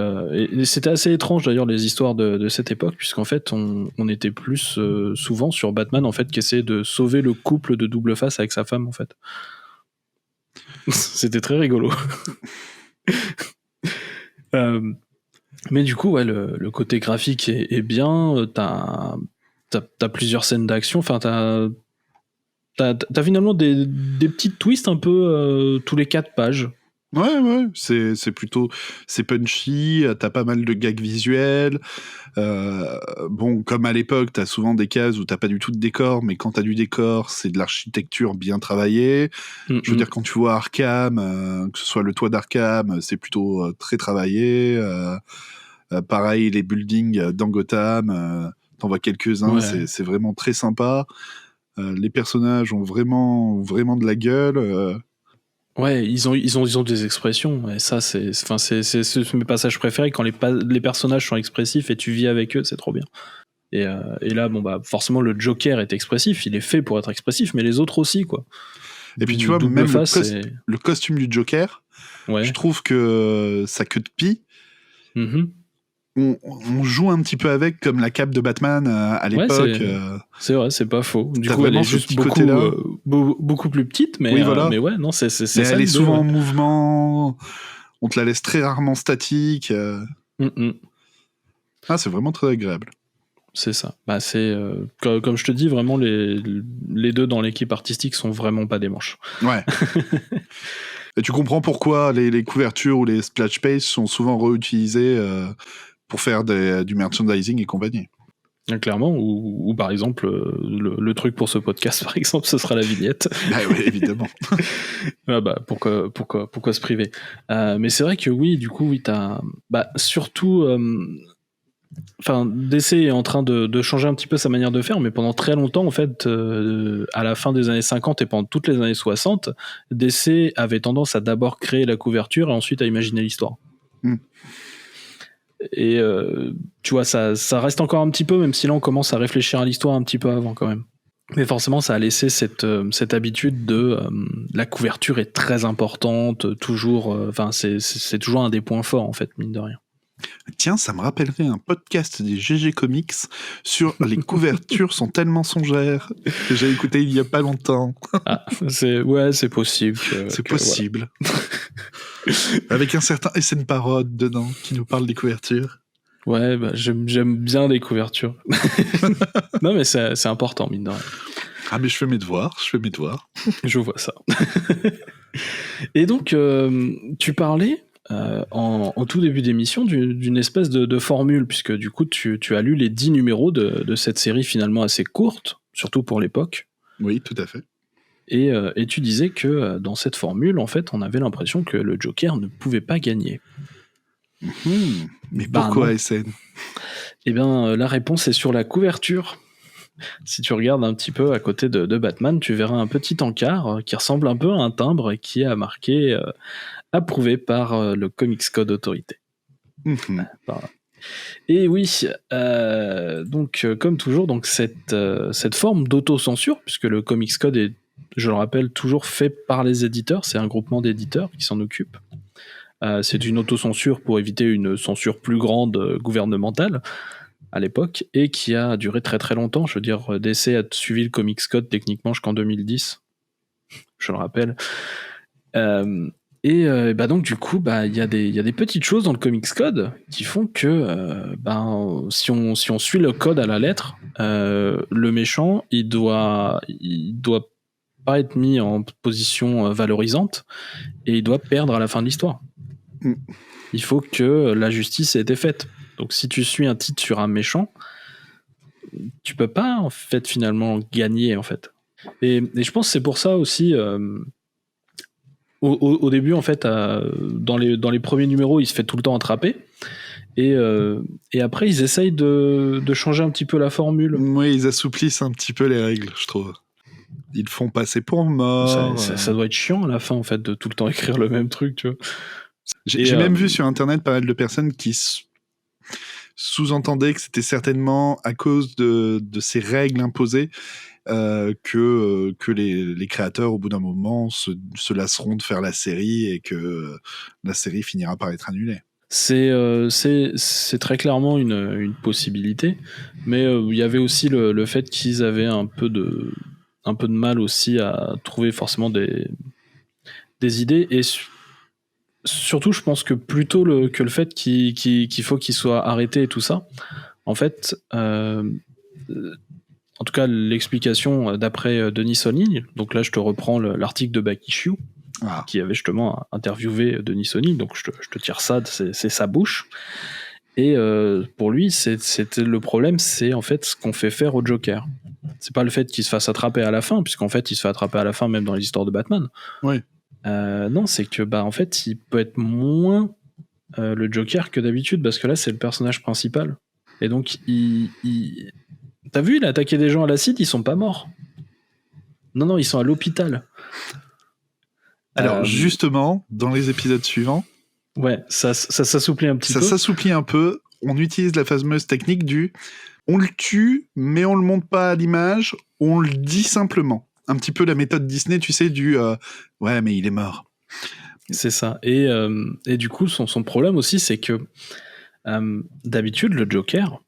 Speaker 1: c'était assez étrange, d'ailleurs, les histoires de cette époque, puisqu'en fait, on était plus souvent sur Batman, en fait, qui essayait de sauver le couple de Double Face avec sa femme, en fait. C'était très rigolo. Mais du coup, ouais, le côté graphique est bien. T'as plusieurs scènes d'action. Enfin, t'as finalement des petits twists un peu tous les 4 pages.
Speaker 2: Ouais, c'est plutôt... C'est punchy, t'as pas mal de gags visuels. Bon, comme à l'époque, t'as souvent des cases où t'as pas du tout de décor, mais quand t'as du décor, c'est de l'architecture bien travaillée. Je veux dire, quand tu vois Arkham, que ce soit le toit d'Arkham, c'est plutôt très travaillé. Pareil, les buildings dans Gotham, t'en vois quelques-uns, c'est vraiment très sympa. Les personnages ont vraiment de la gueule.
Speaker 1: Ouais, ils ont des expressions, et ça, c'est mes passages préférés, quand les personnages sont expressifs et tu vis avec eux, c'est trop bien. Et là, forcément, le Joker est expressif, il est fait pour être expressif, mais les autres aussi, quoi.
Speaker 2: Et puis tu vois, même le costume du Joker, je trouve que sa queue de pie, on joue un petit peu avec, comme la cape de Batman à l'époque.
Speaker 1: C'est vrai, c'est pas faux. Du
Speaker 2: T'as
Speaker 1: coup, elle est
Speaker 2: vraiment ce
Speaker 1: juste
Speaker 2: petit côté-là.
Speaker 1: beaucoup plus petite, mais,
Speaker 2: Oui, voilà.
Speaker 1: mais ouais, non, c'est
Speaker 2: Mais
Speaker 1: ça.
Speaker 2: elle est
Speaker 1: l'idée,
Speaker 2: souvent en
Speaker 1: ouais.
Speaker 2: mouvement. On te la laisse très rarement statique. Ah, c'est vraiment très agréable.
Speaker 1: C'est ça. Bah, c'est comme je te dis, vraiment les deux dans l'équipe artistique sont vraiment pas des manches.
Speaker 2: Ouais. Et tu comprends pourquoi les couvertures ou les splash pages sont souvent réutilisées pour faire du merchandising et compagnie.
Speaker 1: Clairement, ou par exemple, le truc pour ce podcast, par exemple, ce sera la vignette.
Speaker 2: Bah oui, évidemment.
Speaker 1: Ah bah, pourquoi se priver. Mais c'est vrai que oui, du coup, oui, t'as... Bah, surtout... Enfin, DC est en train de changer un petit peu sa manière de faire, mais pendant très longtemps, en fait, à la fin des années 50 et pendant toutes les années 60, DC avait tendance à d'abord créer la couverture et ensuite à imaginer l'histoire. Et tu vois, ça reste encore un petit peu, même si là on commence à réfléchir à l'histoire un petit peu avant quand même. Mais forcément, ça a laissé cette habitude de la couverture est très importante, toujours. Enfin, c'est toujours un des points forts en fait, mine de rien.
Speaker 2: Tiens, ça me rappellerait un podcast des GG Comics sur les couvertures sont tellement songères que j'ai écouté il y a pas longtemps.
Speaker 1: Ah, c'est possible.
Speaker 2: C'est possible. Voilà. Avec un certain SN Parod dedans qui nous parle des couvertures.
Speaker 1: Ouais, bah, j'aime bien les couvertures. Non, mais c'est important, mine de rien.
Speaker 2: Ah, mais je fais mes devoirs.
Speaker 1: Je vois ça. Et donc, tu parlais en tout début d'émission d'une espèce de formule, puisque du coup, tu as lu les 10 numéros de cette série finalement assez courte, surtout pour l'époque.
Speaker 2: Oui, tout à fait.
Speaker 1: Et tu disais que dans cette formule, en fait, on avait l'impression que le Joker ne pouvait pas gagner.
Speaker 2: Mais pourquoi, SN ?
Speaker 1: Eh bien, la réponse est sur la couverture. Si tu regardes un petit peu à côté de Batman, tu verras un petit encart qui ressemble un peu à un timbre et qui a marqué approuvé par le Comics Code Authorité. Et oui, donc comme toujours, donc cette forme d'autocensure, puisque le Comics Code est, je le rappelle, toujours fait par les éditeurs, c'est un groupement d'éditeurs qui s'en occupe. C'est une autocensure pour éviter une censure plus grande gouvernementale à l'époque, et qui a duré très très longtemps. Je veux dire, DC a suivi le Comics Code techniquement jusqu'en 2010, je le rappelle. Et bah donc du coup, bah il y a des petites choses dans le Comics Code qui font que si on suit le code à la lettre, le méchant il doit pas être mis en position valorisante et il doit perdre à la fin de l'histoire. Il faut que la justice ait été faite. Donc si tu suis un titre sur un méchant, tu peux pas en fait finalement gagner en fait. Et je pense que c'est pour ça aussi. Au début, en fait, dans les premiers numéros, il se fait tout le temps attraper. Et après, ils essayent de changer un petit peu la formule.
Speaker 2: Oui, ils assouplissent un petit peu les règles, je trouve. Ils le font passer pour mort.
Speaker 1: Ça doit être chiant à la fin, en fait, de tout le temps écrire le même truc, tu vois.
Speaker 2: J'ai même vu sur Internet pas mal de personnes qui sous-entendaient que c'était certainement à cause de ces règles imposées que les créateurs, au bout d'un moment, se lasseront de faire la série et que la série finira par être annulée.
Speaker 1: C'est très clairement une possibilité, mais il y avait aussi le fait qu'ils avaient un peu de mal aussi à trouver forcément des idées, et surtout je pense que plutôt que le fait qu'il faut qu'il soit arrêté et tout ça, en fait, en tout cas l'explication d'après Denis O'Neill, donc là je te reprends l'article de Back Issue, qui avait justement interviewé Denis O'Neill, donc je te tire ça, c'est sa bouche. Et pour lui, c'était le problème, c'est en fait ce qu'on fait faire au Joker. C'est pas le fait qu'il se fasse attraper à la fin, puisqu'en fait il se fait attraper à la fin même dans les histoires de Batman.
Speaker 2: Oui.
Speaker 1: Non, c'est que en fait il peut être moins le Joker que d'habitude, parce que là c'est le personnage principal. Et donc t'as vu, il a attaqué des gens à l'acide, ils sont pas morts. Non, ils sont à l'hôpital.
Speaker 2: Alors justement, dans les épisodes suivants,
Speaker 1: ouais, ça s'assouplit un petit peu.
Speaker 2: Ça s'assouplit un peu. On utilise la fameuse technique du on le tue, mais on le monte pas à l'image, on le dit simplement. Un petit peu la méthode Disney, tu sais, du ouais, mais il est mort.
Speaker 1: C'est ça. Et du coup, son problème aussi, c'est que D'habitude, le Joker,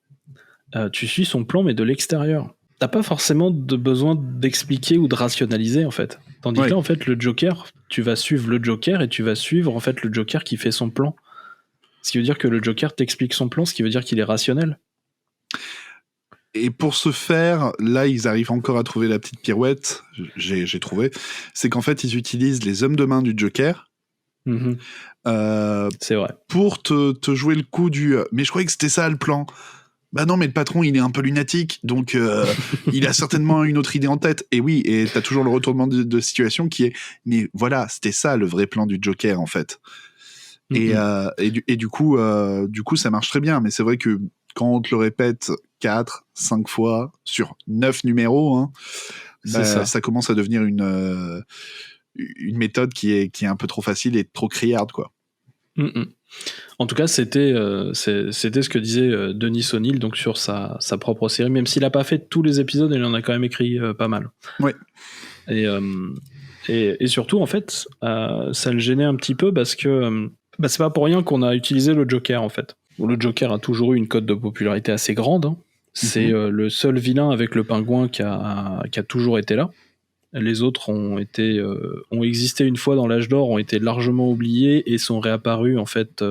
Speaker 1: tu suis son plan, mais de l'extérieur. T'as pas forcément besoin d'expliquer ou de rationaliser, en fait. Tandis que là, en fait, le Joker, tu vas suivre le Joker et tu vas suivre, en fait, le Joker qui fait son plan. Ce qui veut dire que le Joker t'explique son plan, ce qui veut dire qu'il est rationnel.
Speaker 2: Et pour ce faire, là, ils arrivent encore à trouver la petite pirouette, j'ai trouvé, c'est qu'en fait, ils utilisent les hommes de main du Joker.
Speaker 1: C'est vrai.
Speaker 2: Pour te jouer le coup du « mais je croyais que c'était ça le plan ». Bah non, mais le patron, il est un peu lunatique, donc il a certainement une autre idée en tête. Et oui, et t'as toujours le retournement de situation qui est « mais voilà, c'était ça le vrai plan du Joker, en fait ». Et du coup, ça marche très bien. Mais c'est vrai que quand on te le répète 4, 5 fois sur 9 numéros, hein, ça commence à devenir une méthode qui est un peu trop facile et trop criarde, quoi.
Speaker 1: En tout cas, c'était ce que disait Denis O'Neill donc sur sa propre série, même s'il n'a pas fait tous les épisodes, il en a quand même écrit pas mal.
Speaker 2: Ouais.
Speaker 1: Et surtout, en fait, ça le gênait un petit peu parce que c'est pas pour rien qu'on a utilisé le Joker, en fait. Le Joker a toujours eu une cote de popularité assez grande. Hein. C'est le seul vilain avec le pingouin qui a toujours été là. Les autres ont existé une fois dans l'âge d'or, ont été largement oubliés et sont réapparus en fait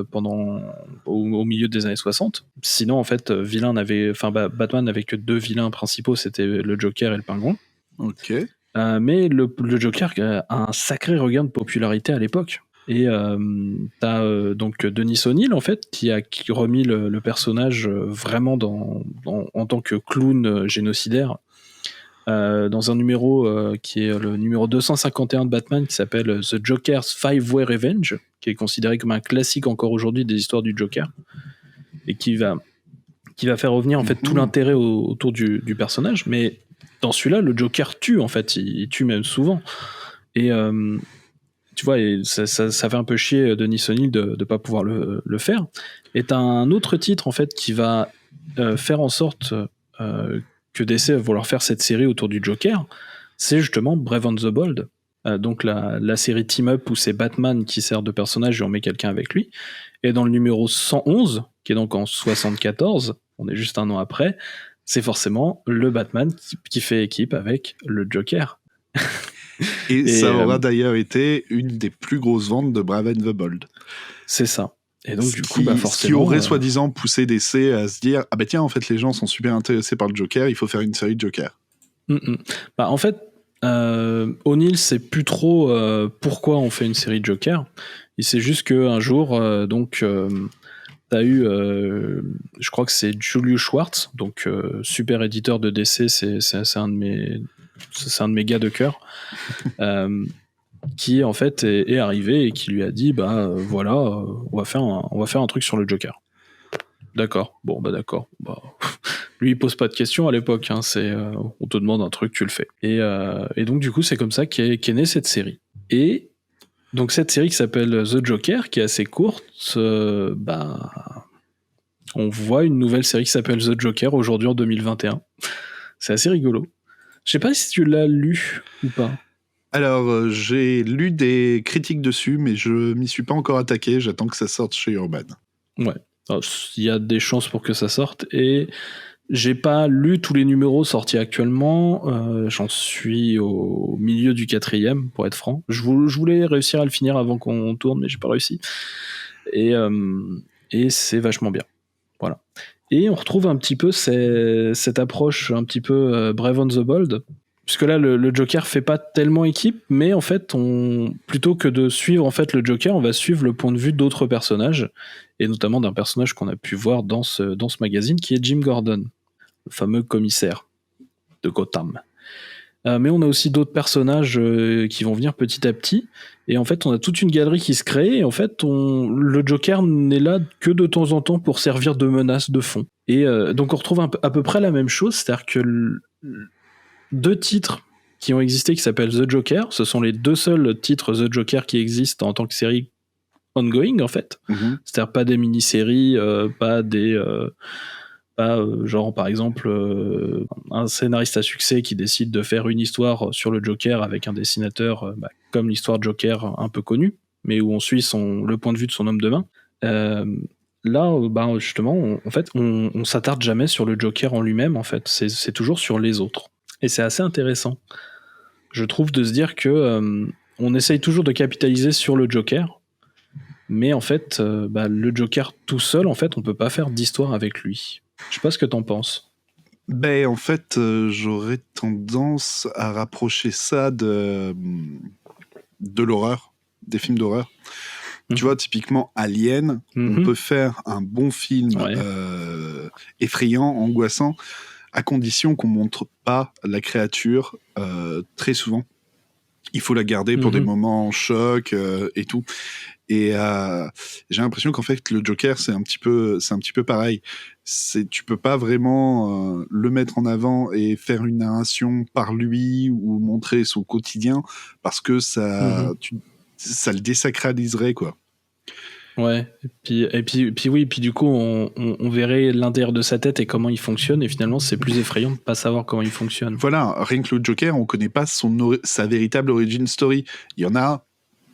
Speaker 1: au milieu des années 60. Sinon en fait, Batman n'avait que 2 vilains principaux, c'était le Joker et le Pingouin.
Speaker 2: Ok.
Speaker 1: Mais le Joker a un sacré regain de popularité à l'époque. Et t'as donc Denis O'Neill en fait qui a remis le personnage vraiment en tant que clown génocidaire. Dans un numéro qui est le numéro 251 de Batman qui s'appelle The Joker's Five-Way Revenge, qui est considéré comme un classique encore aujourd'hui des histoires du Joker et qui va faire revenir en fait tout l'intérêt autour du personnage. Mais dans celui-là, le Joker tue en fait, il tue même souvent. Et tu vois, et ça fait un peu chier Denis O'Neill de pas pouvoir le faire. Et t'as un autre titre en fait qui va faire en sorte que DC va vouloir faire cette série autour du Joker, c'est justement Brave and the Bold. Donc la série team-up où c'est Batman qui sert de personnage et on met quelqu'un avec lui. Et dans le numéro 111, qui est donc en 74, on est juste un an après, c'est forcément le Batman qui fait équipe avec le Joker.
Speaker 2: Et ça aura d'ailleurs été une des plus grosses ventes de Brave and the Bold.
Speaker 1: C'est ça. Et donc, forcément.
Speaker 2: Ce qui aurait soi-disant poussé DC à se dire ah bah tiens, en fait, les gens sont super intéressés par le Joker, il faut faire une série de Joker.
Speaker 1: En fait, O'Neill sait plus trop pourquoi on fait une série de Joker. Il sait juste qu'un jour, t'as eu, je crois que c'est Julius Schwartz, donc super éditeur de DC, c'est un de mes gars de cœur. Qui en fait est arrivé et qui lui a dit voilà, on va faire un truc sur le Joker. D'accord. Bon d'accord. Lui il pose pas de questions à l'époque, hein, c'est on te demande un truc, tu le fais. Et donc du coup c'est comme ça qu'est née cette série. Et donc cette série qui s'appelle The Joker, qui est assez courte, on voit une nouvelle série qui s'appelle The Joker aujourd'hui en 2021. C'est assez rigolo. Je sais pas si tu l'as lu ou pas.
Speaker 2: Alors, j'ai lu des critiques dessus, mais je m'y suis pas encore attaqué. J'attends que ça sorte chez Urban.
Speaker 1: Ouais, il y a des chances pour que ça sorte. Et j'ai pas lu tous les numéros sortis actuellement. J'en suis au milieu du 4e, pour être franc. Je voulais réussir à le finir avant qu'on tourne, mais j'ai pas réussi. Et c'est vachement bien. Voilà. Et on retrouve un petit peu cette approche un petit peu Brave and the Bold. Puisque là, le Joker fait pas tellement équipe, mais en fait, plutôt que de suivre en fait le Joker, on va suivre le point de vue d'autres personnages, et notamment d'un personnage qu'on a pu voir dans ce magazine, qui est Jim Gordon, le fameux commissaire de Gotham. Mais on a aussi d'autres personnages qui vont venir petit à petit, et en fait, on a toute une galerie qui se crée, et en fait, le Joker n'est là que de temps en temps pour servir de menace de fond. Et donc, on retrouve à peu près la même chose, c'est-à-dire que 2 titres qui ont existé qui s'appellent The Joker. Ce sont les 2 seuls titres The Joker qui existent en tant que série ongoing en fait. C'est-à-dire pas des mini-séries, pas genre par exemple un scénariste à succès qui décide de faire une histoire sur le Joker avec un dessinateur comme l'histoire Joker un peu connue, mais où on suit le point de vue de son homme de main. là, justement, en fait, on s'attarde jamais sur le Joker en lui-même, en fait. C'est toujours sur les autres. Et c'est assez intéressant, je trouve, de se dire que on essaye toujours de capitaliser sur le Joker, mais en fait, le Joker tout seul, en fait, on peut pas faire d'histoire avec lui. Je sais pas ce que t'en penses.
Speaker 2: Ben, en fait, j'aurais tendance à rapprocher ça de l'horreur, des films d'horreur. Tu vois, typiquement Alien, on peut faire un bon film effrayant, angoissant, à condition qu'on montre pas la créature très souvent. Il faut la garder pour des moments en choc et tout. Et j'ai l'impression qu'en fait le Joker c'est un petit peu pareil. Tu peux pas vraiment le mettre en avant et faire une narration par lui ou montrer son quotidien parce que ça le désacraliserait quoi.
Speaker 1: Ouais, et puis du coup, on verrait l'intérieur de sa tête et comment il fonctionne, et finalement, c'est plus effrayant de pas savoir comment il fonctionne.
Speaker 2: Voilà, rien que le Joker, on connaît pas sa véritable origin story. Il y en a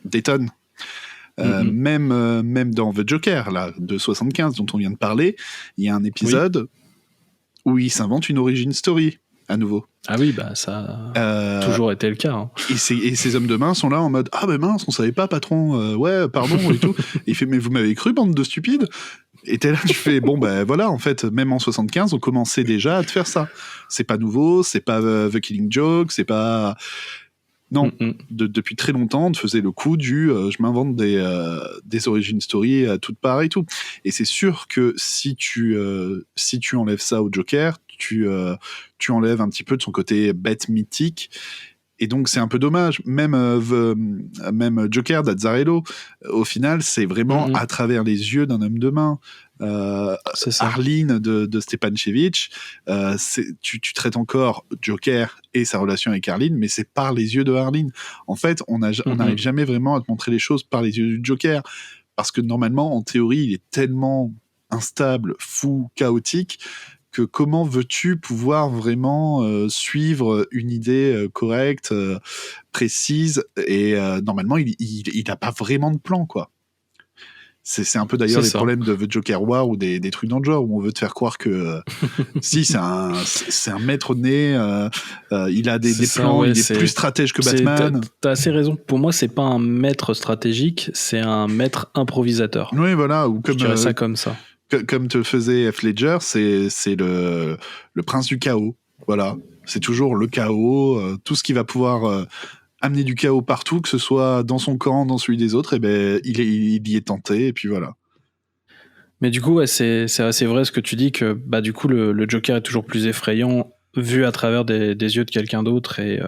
Speaker 2: des tonnes. Même dans The Joker, là, de 75, dont on vient de parler, il y a un épisode où il s'invente une origin story, à nouveau.
Speaker 1: Ah oui, ça a toujours été le cas. Hein.
Speaker 2: Et ces hommes de main sont là en mode « Ah ben mince, on savait pas, patron, ouais, pardon, et tout. » Et il fait « Mais vous m'avez cru, bande de stupides ?» Et t'es là, tu fais « Bon, ben voilà, en fait, même en 75, on commençait déjà à te faire ça. C'est pas nouveau, c'est pas The Killing Joke, c'est pas... » Non, depuis très longtemps, on te faisait le coup du je m'invente des origin story à toutes parts et tout. Et c'est sûr que si tu enlèves ça au Joker, tu enlèves un petit peu de son côté bête mythique. Et donc c'est un peu dommage. Même Joker d'Azzarello, au final, c'est vraiment à travers les yeux d'un homme de main. Arline de Stepan Chevich, tu traites encore Joker et sa relation avec Arline, mais c'est par les yeux de Arline. En fait, on n'arrive jamais vraiment à te montrer les choses par les yeux du Joker, parce que normalement, en théorie, il est tellement instable, fou, chaotique, que comment veux-tu pouvoir vraiment suivre une idée correcte, précise, et normalement, il n'a pas vraiment de plan, quoi. C'est un peu d'ailleurs les problèmes de The Joker War ou des trucs dans le genre où on veut te faire croire que si c'est un maître né, il a des plans, il est plus stratège que Batman.
Speaker 1: T'as assez raison. Pour moi, c'est pas un maître stratégique, c'est un maître improvisateur.
Speaker 2: Oui, voilà. Ou comme
Speaker 1: je dirais ça comme ça.
Speaker 2: Comme te faisait Heath Ledger, c'est le prince du chaos. Voilà. C'est toujours le chaos, tout ce qui va pouvoir amener du chaos partout, que ce soit dans son camp, dans celui des autres, et ben il y est tenté, et puis voilà.
Speaker 1: Mais du coup, ouais, c'est assez vrai ce que tu dis, que du coup le Joker est toujours plus effrayant vu à travers des yeux de quelqu'un d'autre, et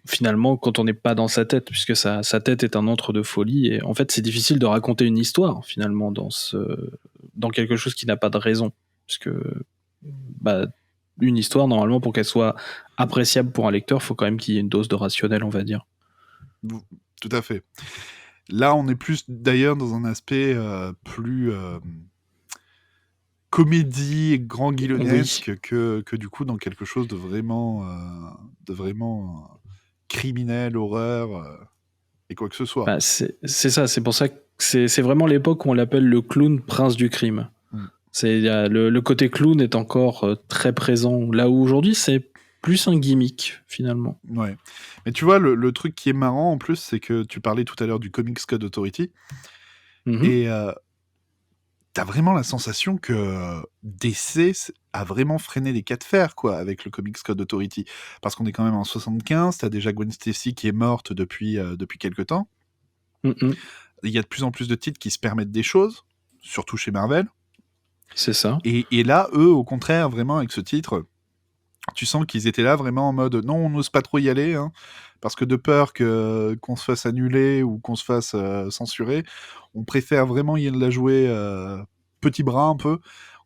Speaker 1: finalement quand on n'est pas dans sa tête, puisque sa tête est un antre de folie, et en fait c'est difficile de raconter une histoire finalement dans quelque chose qui n'a pas de raison, puisque une histoire, normalement, pour qu'elle soit appréciable pour un lecteur, il faut quand même qu'il y ait une dose de rationnel, on va dire.
Speaker 2: Tout à fait. Là, on est plus, d'ailleurs, dans un aspect plus comédie grand guillonnesque que du coup, dans quelque chose de vraiment criminel, horreur, et quoi que ce soit.
Speaker 1: C'est ça, c'est pour ça que c'est vraiment l'époque où on l'appelle le clown prince du crime. Le côté clown est encore très présent, là où aujourd'hui c'est plus un gimmick finalement.
Speaker 2: Ouais, mais tu vois, le truc qui est marrant en plus, c'est que tu parlais tout à l'heure du Comics Code Authority, et t'as vraiment la sensation que DC a vraiment freiné les cas de fer, quoi, avec le Comics Code Authority, parce qu'on est quand même en 75, t'as déjà Gwen Stacy qui est morte depuis quelques temps. Il y a de plus en plus de titres qui se permettent des choses, surtout chez Marvel.
Speaker 1: C'est ça.
Speaker 2: Et là, eux, au contraire, vraiment, avec ce titre, tu sens qu'ils étaient là vraiment en mode non, on n'ose pas trop y aller, hein, parce que de peur qu'on se fasse annuler ou qu'on se fasse censurer, on préfère vraiment y la jouer petit bras un peu.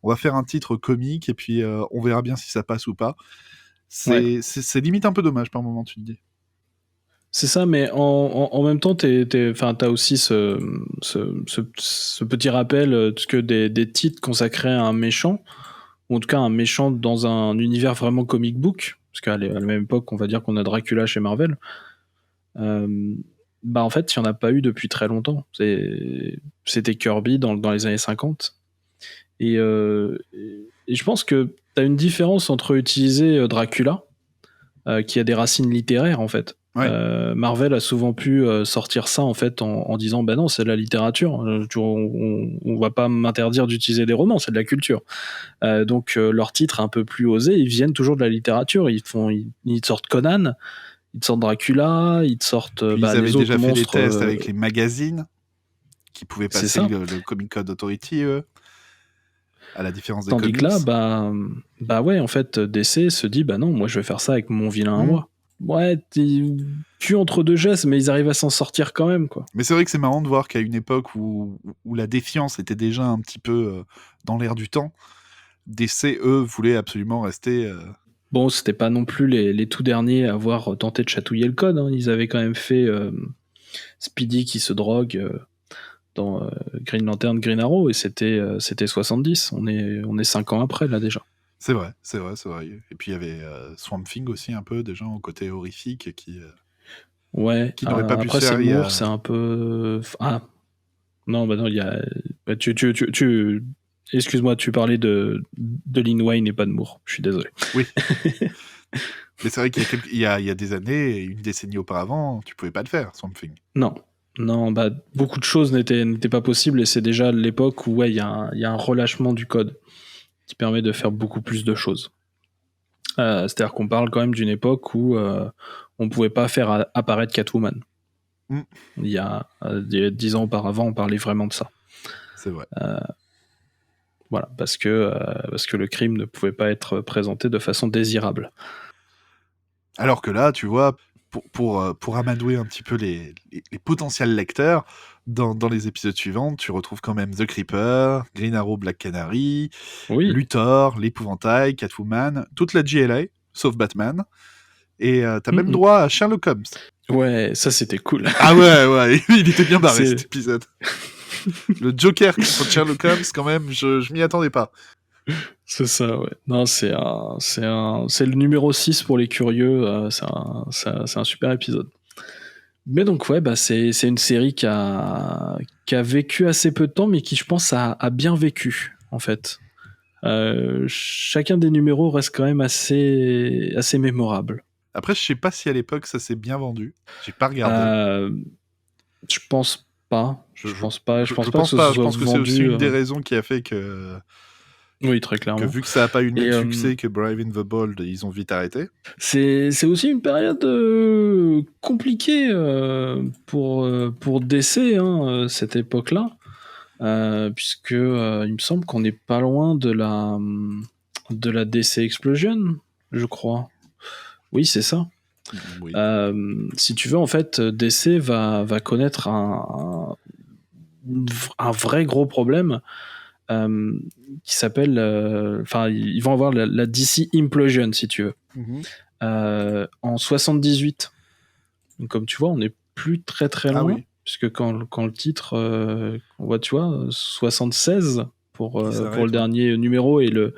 Speaker 2: On va faire un titre comique et puis on verra bien si ça passe ou pas. C'est limite un peu dommage par moment, tu te dis.
Speaker 1: C'est ça, mais en même temps, t'as aussi ce petit rappel que des titres consacrés à un méchant, ou en tout cas un méchant dans un univers vraiment comic book, parce qu'à la même époque, on va dire qu'on a Dracula chez Marvel. Bah en fait, il n'y en a pas eu depuis très longtemps. C'était Kirby dans les années 50. Et je pense que tu as une différence entre utiliser Dracula, qui a des racines littéraires en fait.
Speaker 2: Ouais.
Speaker 1: Marvel a souvent pu sortir ça en fait en disant bah non, c'est de la littérature, on va pas m'interdire d'utiliser des romans, c'est de la culture. Donc leur titre un peu plus osé, ils viennent toujours de la littérature, ils sortent Conan, ils te sortent Dracula, ils te sortent
Speaker 2: Ils avaient
Speaker 1: les autres
Speaker 2: déjà fait des
Speaker 1: monstres,
Speaker 2: tests avec les magazines qui pouvaient
Speaker 1: c'est
Speaker 2: passer
Speaker 1: ça.
Speaker 2: le Comic Code Authority, eux, à la différence des
Speaker 1: Tandis
Speaker 2: comics.
Speaker 1: que là, bah ouais, en fait, DC se dit bah non, moi je vais faire ça avec mon vilain à moi. Ouais, tu entre deux gestes, mais ils arrivent à s'en sortir quand même, quoi.
Speaker 2: Mais c'est vrai que c'est marrant de voir qu'à une époque où la défiance était déjà un petit peu dans l'air du temps, DC, eux, voulaient absolument rester...
Speaker 1: Bon, c'était pas non plus les tout derniers à avoir tenté de chatouiller le code, hein. Ils avaient quand même fait Speedy qui se drogue dans Green Lantern, Green Arrow, et c'était 70. On est 5 ans après, là, déjà.
Speaker 2: C'est vrai. Et puis il y avait Swamp Thing aussi, un peu, déjà, au côté horrifique, qui n'aurait pas pu
Speaker 1: après,
Speaker 2: se faire...
Speaker 1: c'est Moore, c'est un peu... Ah, non, bah non, il y a... Bah, excuse-moi, tu parlais de Lin Wayne et pas de Moore. Je suis désolé.
Speaker 2: Oui. Mais c'est vrai qu'il y a des années, une décennie auparavant, tu pouvais pas le faire, Swamp Thing.
Speaker 1: Non, bah, beaucoup de choses n'étaient pas possibles, et c'est déjà l'époque où il y a un relâchement du code qui permet de faire beaucoup plus de choses. C'est-à-dire qu'on parle quand même d'une époque où on pouvait pas faire apparaître Catwoman. Il y a 10 ans auparavant, on parlait vraiment de ça.
Speaker 2: C'est vrai.
Speaker 1: Voilà, parce que le crime ne pouvait pas être présenté de façon désirable.
Speaker 2: Alors que là, tu vois, pour amadouer un petit peu les potentiels lecteurs, dans les épisodes suivants, tu retrouves quand même The Creeper, Green Arrow, Black Canary,
Speaker 1: Oui.
Speaker 2: Luthor, l'Épouvantail, Catwoman, toute la GLA, sauf Batman. Et t'as même droit à Sherlock Holmes.
Speaker 1: Ouais, ça c'était cool.
Speaker 2: Ah ouais, il était bien barré cet épisode. Le Joker contre Sherlock Holmes, quand même, je m'y attendais pas.
Speaker 1: C'est ça, ouais. Non, c'est le numéro 6 pour les curieux. C'est un super épisode. Mais donc, ouais, bah, c'est une série qui a vécu assez peu de temps, mais qui, je pense, a bien vécu, en fait. Chacun des numéros reste quand même assez mémorable.
Speaker 2: Après, je sais pas si à l'époque ça s'est bien vendu. J'ai pas regardé.
Speaker 1: Je pense pas. Je pense pas. Je pense
Speaker 2: que c'est aussi une des raisons qui a fait que...
Speaker 1: Oui, très clairement.
Speaker 2: Que vu que ça n'a pas eu le même succès que Brave and the Bold, ils ont vite arrêté.
Speaker 1: C'est aussi une période compliquée pour DC, hein, cette époque-là, puisque il me semble qu'on n'est pas loin de la DC Explosion, je crois. Oui, c'est ça.
Speaker 2: Oui.
Speaker 1: Si tu veux, en fait, DC va connaître un vrai gros problème. Qui s'appelle... Enfin, ils vont avoir la DC Implosion, si tu veux. En 78. Donc, comme tu vois, on n'est plus très très loin. Ah oui. Puisque quand le titre... on voit, tu vois, 76 pour le dernier numéro. Et le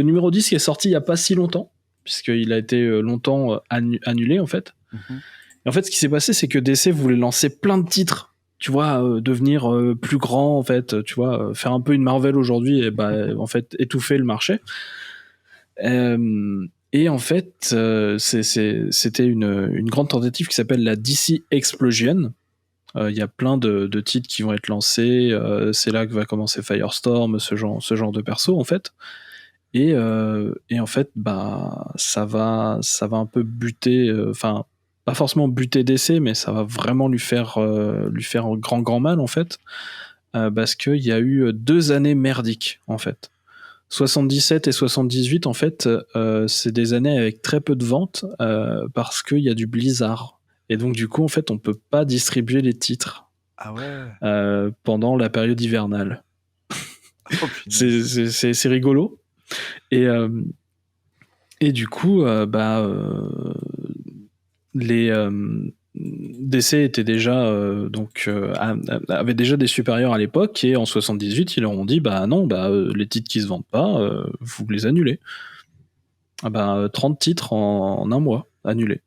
Speaker 1: numéro 10 qui est sorti il n'y a pas si longtemps. Puisqu'il a été longtemps annulé, en fait. Et en fait, ce qui s'est passé, c'est que DC voulait lancer plein de titres. Tu vois, devenir plus grand, en fait, tu vois, faire un peu une Marvel aujourd'hui, et en fait, étouffer le marché. Et en fait, c'était une grande tentative qui s'appelle la DC Explosion. Il y a plein de titres qui vont être lancés. C'est là que va commencer Firestorm, ce genre de perso, en fait. Et en fait, bah, ça va un peu buter... pas forcément buter DC, mais ça va vraiment lui faire grand mal, en fait, parce qu'il y a eu 2 années merdiques, en fait. 77 et 78, en fait, c'est des années avec très peu de ventes, parce qu'il y a du blizzard. Et donc, du coup, en fait, on peut pas distribuer les titres pendant la période hivernale. Oh, c'est rigolo. Et du coup, les DC étaient déjà avaient déjà des supérieurs à l'époque, et en 78 ils leur ont dit bah non, les titres qui se vendent pas, vous les annulez. 30 titres en un mois annulés.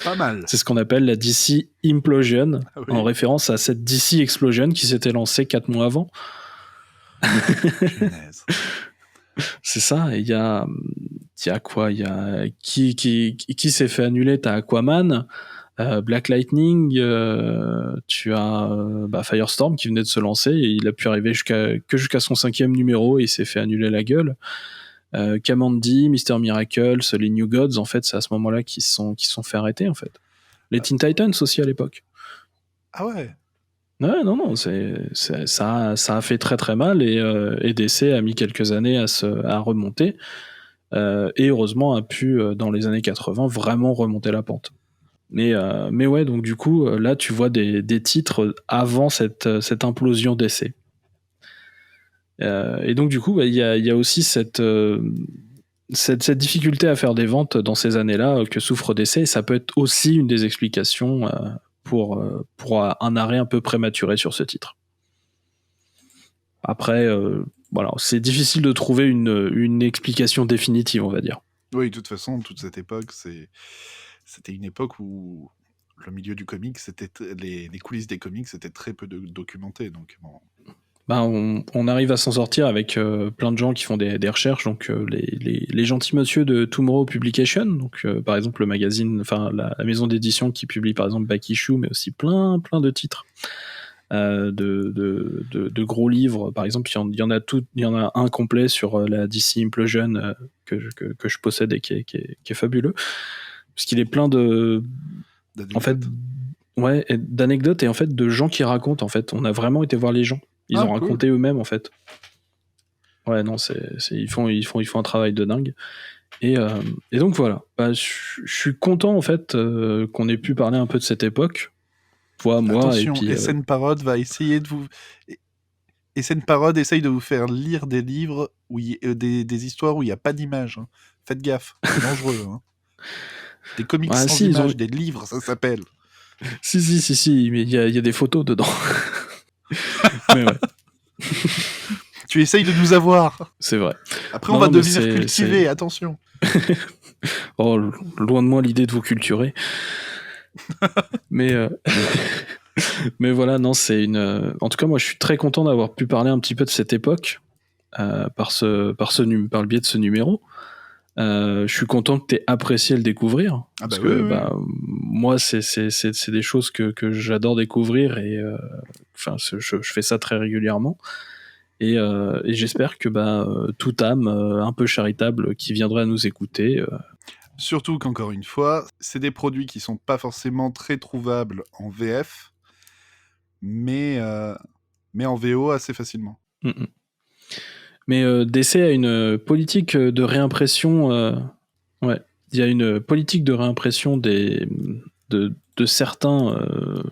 Speaker 2: Pas mal.
Speaker 1: C'est ce qu'on appelle la DC Implosion,
Speaker 2: Oui.
Speaker 1: en référence à cette DC Explosion qui s'était lancée 4 mois avant.
Speaker 2: Punaise.
Speaker 1: C'est ça, et il y a quoi? Il y a qui s'est fait annuler? T'as Aquaman, Black Lightning, tu as Firestorm qui venait de se lancer, et il a pu arriver jusqu'à son 5e numéro, et il s'est fait annuler la gueule. Kamandi, Mister Miracle, les New Gods, en fait, c'est à ce moment-là qu'ils se sont fait arrêter, en fait. Les Teen Titans aussi à l'époque.
Speaker 2: Ah ouais.
Speaker 1: Ouais, non, ça a fait très très mal, et DC a mis quelques années à remonter, et heureusement a pu, dans les années 80, vraiment remonter la pente. Mais ouais, donc du coup, là tu vois des titres avant cette implosion DC. Et donc du coup, il y a aussi cette difficulté à faire des ventes dans ces années-là que souffre DC, et ça peut être aussi une des explications pour un arrêt un peu prématuré sur ce titre. Après, voilà, c'est difficile de trouver une explication définitive, on va dire.
Speaker 2: Oui, de toute façon, toute cette époque, c'était une époque où le milieu du comics, les coulisses des comics, c'était très peu documenté. Donc, bon.
Speaker 1: On arrive à s'en sortir avec plein de gens qui font des recherches, donc les gentils monsieur de Tomorrow Publication, donc par exemple le magazine, enfin la maison d'édition qui publie par exemple Back Issue, mais aussi plein de titres de gros livres. Par exemple, il y en a un complet sur la DC Implosion que je possède et qui est fabuleux, parce qu'il est plein d'anecdotes et en fait de gens qui racontent. En fait, on a vraiment été voir les gens. Ils ont raconté eux-mêmes, en fait. Ouais, non, ils font un travail de dingue. Et donc voilà. Je suis content, en fait, qu'on ait pu parler un peu de cette époque. Toi, moi,
Speaker 2: attention,
Speaker 1: et puis...
Speaker 2: SN Parode va essayer de vous... SN Parode essaye de vous faire lire des livres, des histoires où il n'y a pas d'image. Hein. Faites gaffe, c'est dangereux. Hein. Des comics sans images, des livres, ça s'appelle.
Speaker 1: Si, mais il y a des photos dedans. Mais ouais.
Speaker 2: Tu essayes de nous avoir.
Speaker 1: C'est vrai.
Speaker 2: Après, on va devenir cultivé, attention.
Speaker 1: Oh, loin de moi l'idée de vous culturer. Mais voilà, non, c'est une... En tout cas, moi, je suis très content d'avoir pu parler un petit peu de cette époque par le biais de ce numéro. Je suis content que tu aies apprécié le découvrir. Parce que moi, c'est des choses que j'adore découvrir, et je fais ça très régulièrement. Et j'espère que toute âme un peu charitable qui viendrait à nous écouter...
Speaker 2: Surtout qu'encore une fois, c'est des produits qui sont pas forcément très trouvables en VF, mais en VO assez facilement.
Speaker 1: Mm-mm. Mais DC a une politique de réimpression. Ouais, il y a une politique de réimpression de certains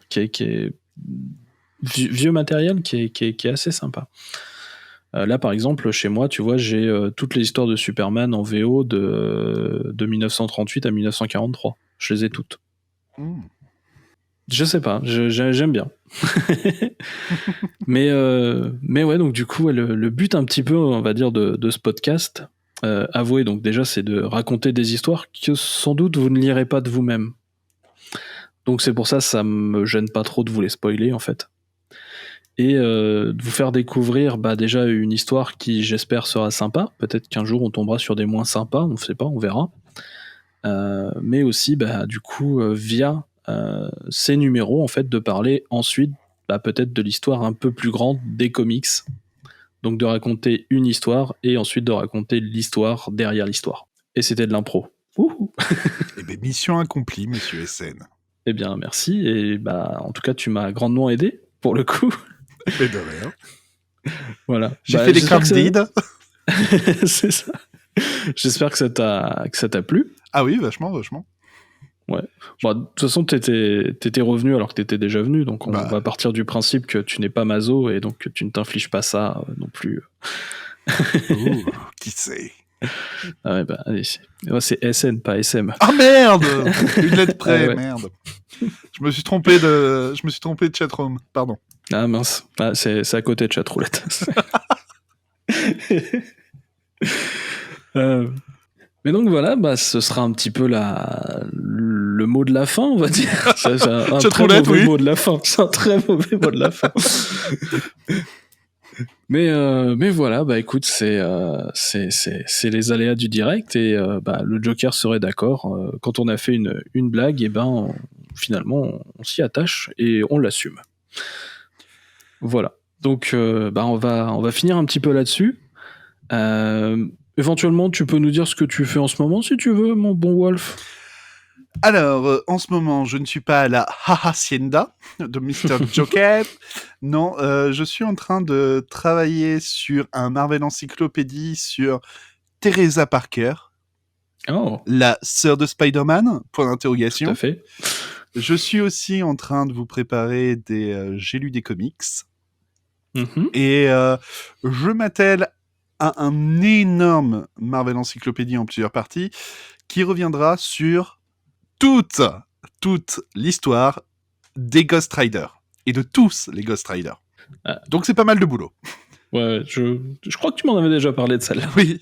Speaker 1: qui est vieux matériel qui est assez sympa. Là, par exemple, chez moi, tu vois, j'ai toutes les histoires de Superman en VO de 1938 à 1943. Je les ai toutes. Je sais pas, j'aime bien. mais ouais, donc du coup, le but un petit peu, on va dire, de ce podcast, avouez, donc déjà, c'est de raconter des histoires que sans doute vous ne lirez pas de vous-même. Donc c'est pour ça me gêne pas trop de vous les spoiler, en fait. Et de vous faire découvrir déjà une histoire qui, j'espère, sera sympa. Peut-être qu'un jour, on tombera sur des moins sympas, on ne sait pas, on verra. Mais aussi, du coup, via ces numéros, en fait, de parler ensuite peut-être de l'histoire un peu plus grande des comics. Donc de raconter une histoire et ensuite de raconter l'histoire derrière l'histoire. Et c'était de l'impro.
Speaker 2: Eh bien, mission accomplie, monsieur SN.
Speaker 1: Eh bien, merci. Et en tout cas, tu m'as grandement aidé, pour le coup.
Speaker 2: Mais de rien.
Speaker 1: Voilà.
Speaker 2: J'ai fait des candides.
Speaker 1: C'est ça. J'espère que ça t'a plu.
Speaker 2: Ah oui, vachement.
Speaker 1: Ouais. De toute façon, t'étais revenu alors que t'étais déjà venu, donc on va partir du principe que tu n'es pas maso et donc que tu ne t'infliges pas ça non plus.
Speaker 2: Qui sait?
Speaker 1: Ah ouais, allez. C'est SN, pas SM.
Speaker 2: Ah merde! Une lettre près, merde. Je me suis trompé de chatroom, pardon.
Speaker 1: Ah mince, c'est à côté de chatroulette. Mais Mais donc voilà, ce sera un petit peu le mot de la fin, on va dire. C'est un très mauvais mot de la fin. C'est un très mauvais mot de la fin. Mais voilà, écoute, c'est les aléas du direct et le Joker serait d'accord. Quand on a fait une blague, et finalement on s'y attache et on l'assume. Voilà. Donc on va finir un petit peu là-dessus. Éventuellement, tu peux nous dire ce que tu fais en ce moment, si tu veux, mon bon Wolf.
Speaker 2: Alors, en ce moment, je ne suis pas à la Hacienda de Mr. Joker. Non, je suis en train de travailler sur un Marvel Encyclopédie sur Teresa Parker, la sœur de Spider-Man, point d'interrogation.
Speaker 1: Tout à fait.
Speaker 2: Je suis aussi en train de vous préparer j'ai lu des comics. Et je m'attelle à un énorme Marvel Encyclopédie en plusieurs parties qui reviendra sur toute l'histoire des Ghost Rider et de tous les Ghost Rider. Donc c'est pas mal de boulot.
Speaker 1: Ouais, je crois que tu m'en avais déjà parlé de celle-là.
Speaker 2: Oui.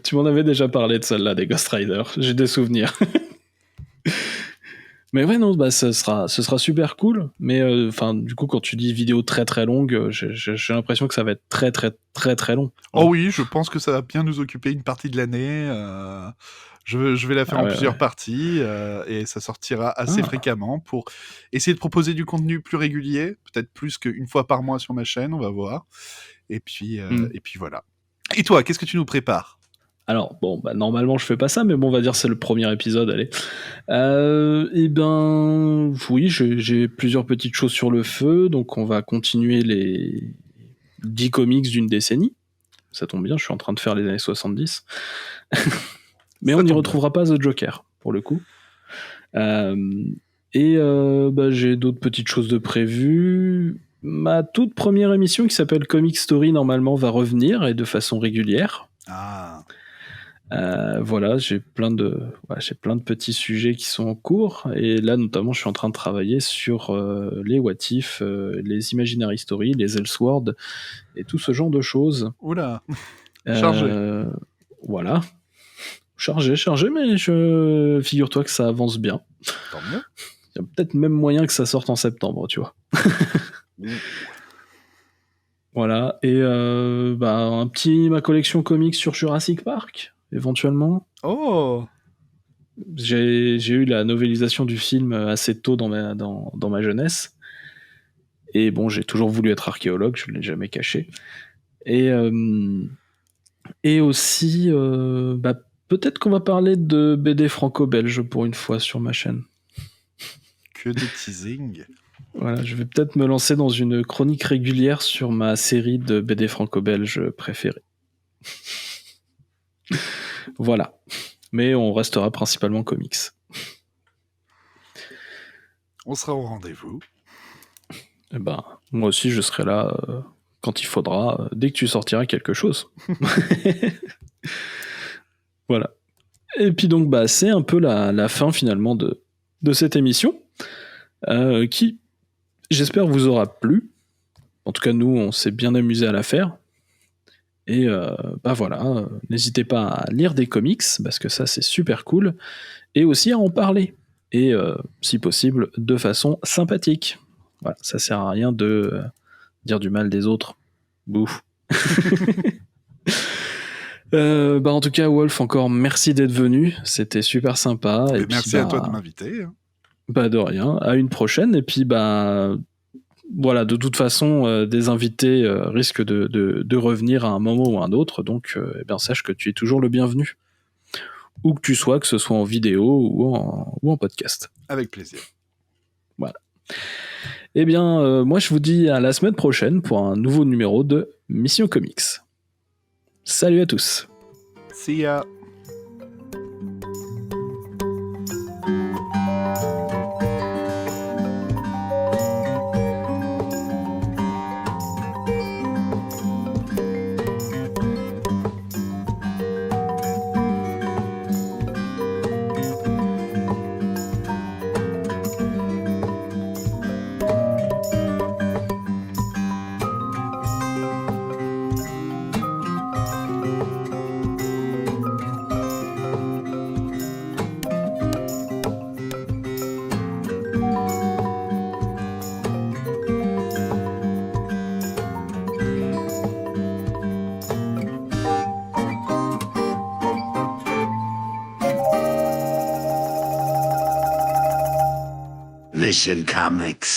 Speaker 1: Tu m'en avais déjà parlé de celle-là, des Ghost Rider. J'ai des souvenirs. Mais ouais, non, ce sera super cool. Mais du coup, quand tu dis vidéo très très longue, j'ai l'impression que ça va être très très très très long.
Speaker 2: Oh oui, je pense que ça va bien nous occuper une partie de l'année. Je vais la faire en plusieurs parties et ça sortira assez fréquemment pour essayer de proposer du contenu plus régulier, peut-être plus qu'une fois par mois sur ma chaîne, on va voir. Et puis voilà. Et toi, qu'est-ce que tu nous prépares ?
Speaker 1: Alors, normalement, je fais pas ça, mais on va dire c'est le premier épisode, allez. Oui, j'ai plusieurs petites choses sur le feu, donc on va continuer les 10 comics d'une décennie. Ça tombe bien, je suis en train de faire les années 70. Mais on n'y retrouvera pas The Joker, pour le coup. J'ai d'autres petites choses de prévues. Ma toute première émission qui s'appelle Comic Story, normalement, va revenir, et de façon régulière. Voilà, j'ai plein de petits sujets qui sont en cours, et là notamment je suis en train de travailler sur les What If, les Imaginary Story, les Elseworlds et tout ce genre de choses.
Speaker 2: Oula, chargé.
Speaker 1: Voilà, chargé, mais figure-toi que ça avance bien.
Speaker 2: Tant mieux.
Speaker 1: Il y a peut-être même moyen que ça sorte en septembre, tu vois. Voilà, et ma collection comics sur Jurassic Park, éventuellement.
Speaker 2: Oh.
Speaker 1: J'ai eu la novélisation du film assez tôt dans ma jeunesse. Et j'ai toujours voulu être archéologue, je ne l'ai jamais caché. Et aussi, peut-être qu'on va parler de BD franco-belge pour une fois sur ma chaîne.
Speaker 2: Que de teasing.
Speaker 1: Voilà, je vais peut-être me lancer dans une chronique régulière sur ma série de BD franco-belge préférée. Voilà. Mais on restera principalement comics.
Speaker 2: On sera au rendez-vous.
Speaker 1: Moi aussi, je serai là quand il faudra, dès que tu sortiras quelque chose. Voilà. Et puis donc, c'est un peu la fin finalement de cette émission, qui, j'espère, vous aura plu. En tout cas, nous, on s'est bien amusé à la faire. Et voilà, n'hésitez pas à lire des comics, parce que ça, c'est super cool. Et aussi à en parler. Et si possible, de façon sympathique. Voilà, ça sert à rien de dire du mal des autres. Bouh. En tout cas, Wolf, encore merci d'être venu. C'était super sympa. Et
Speaker 2: merci
Speaker 1: puis,
Speaker 2: à toi de m'inviter.
Speaker 1: De rien. À une prochaine. Et puis, voilà, de toute façon, des invités risquent de revenir à un moment ou à un autre. Donc, sache que tu es toujours le bienvenu. Où que tu sois, que ce soit en vidéo ou en podcast.
Speaker 2: Avec plaisir.
Speaker 1: Voilà. Eh bien, moi, je vous dis à la semaine prochaine pour un nouveau numéro de Mission Comics. Salut à tous.
Speaker 2: See ya.
Speaker 3: Mission Comics.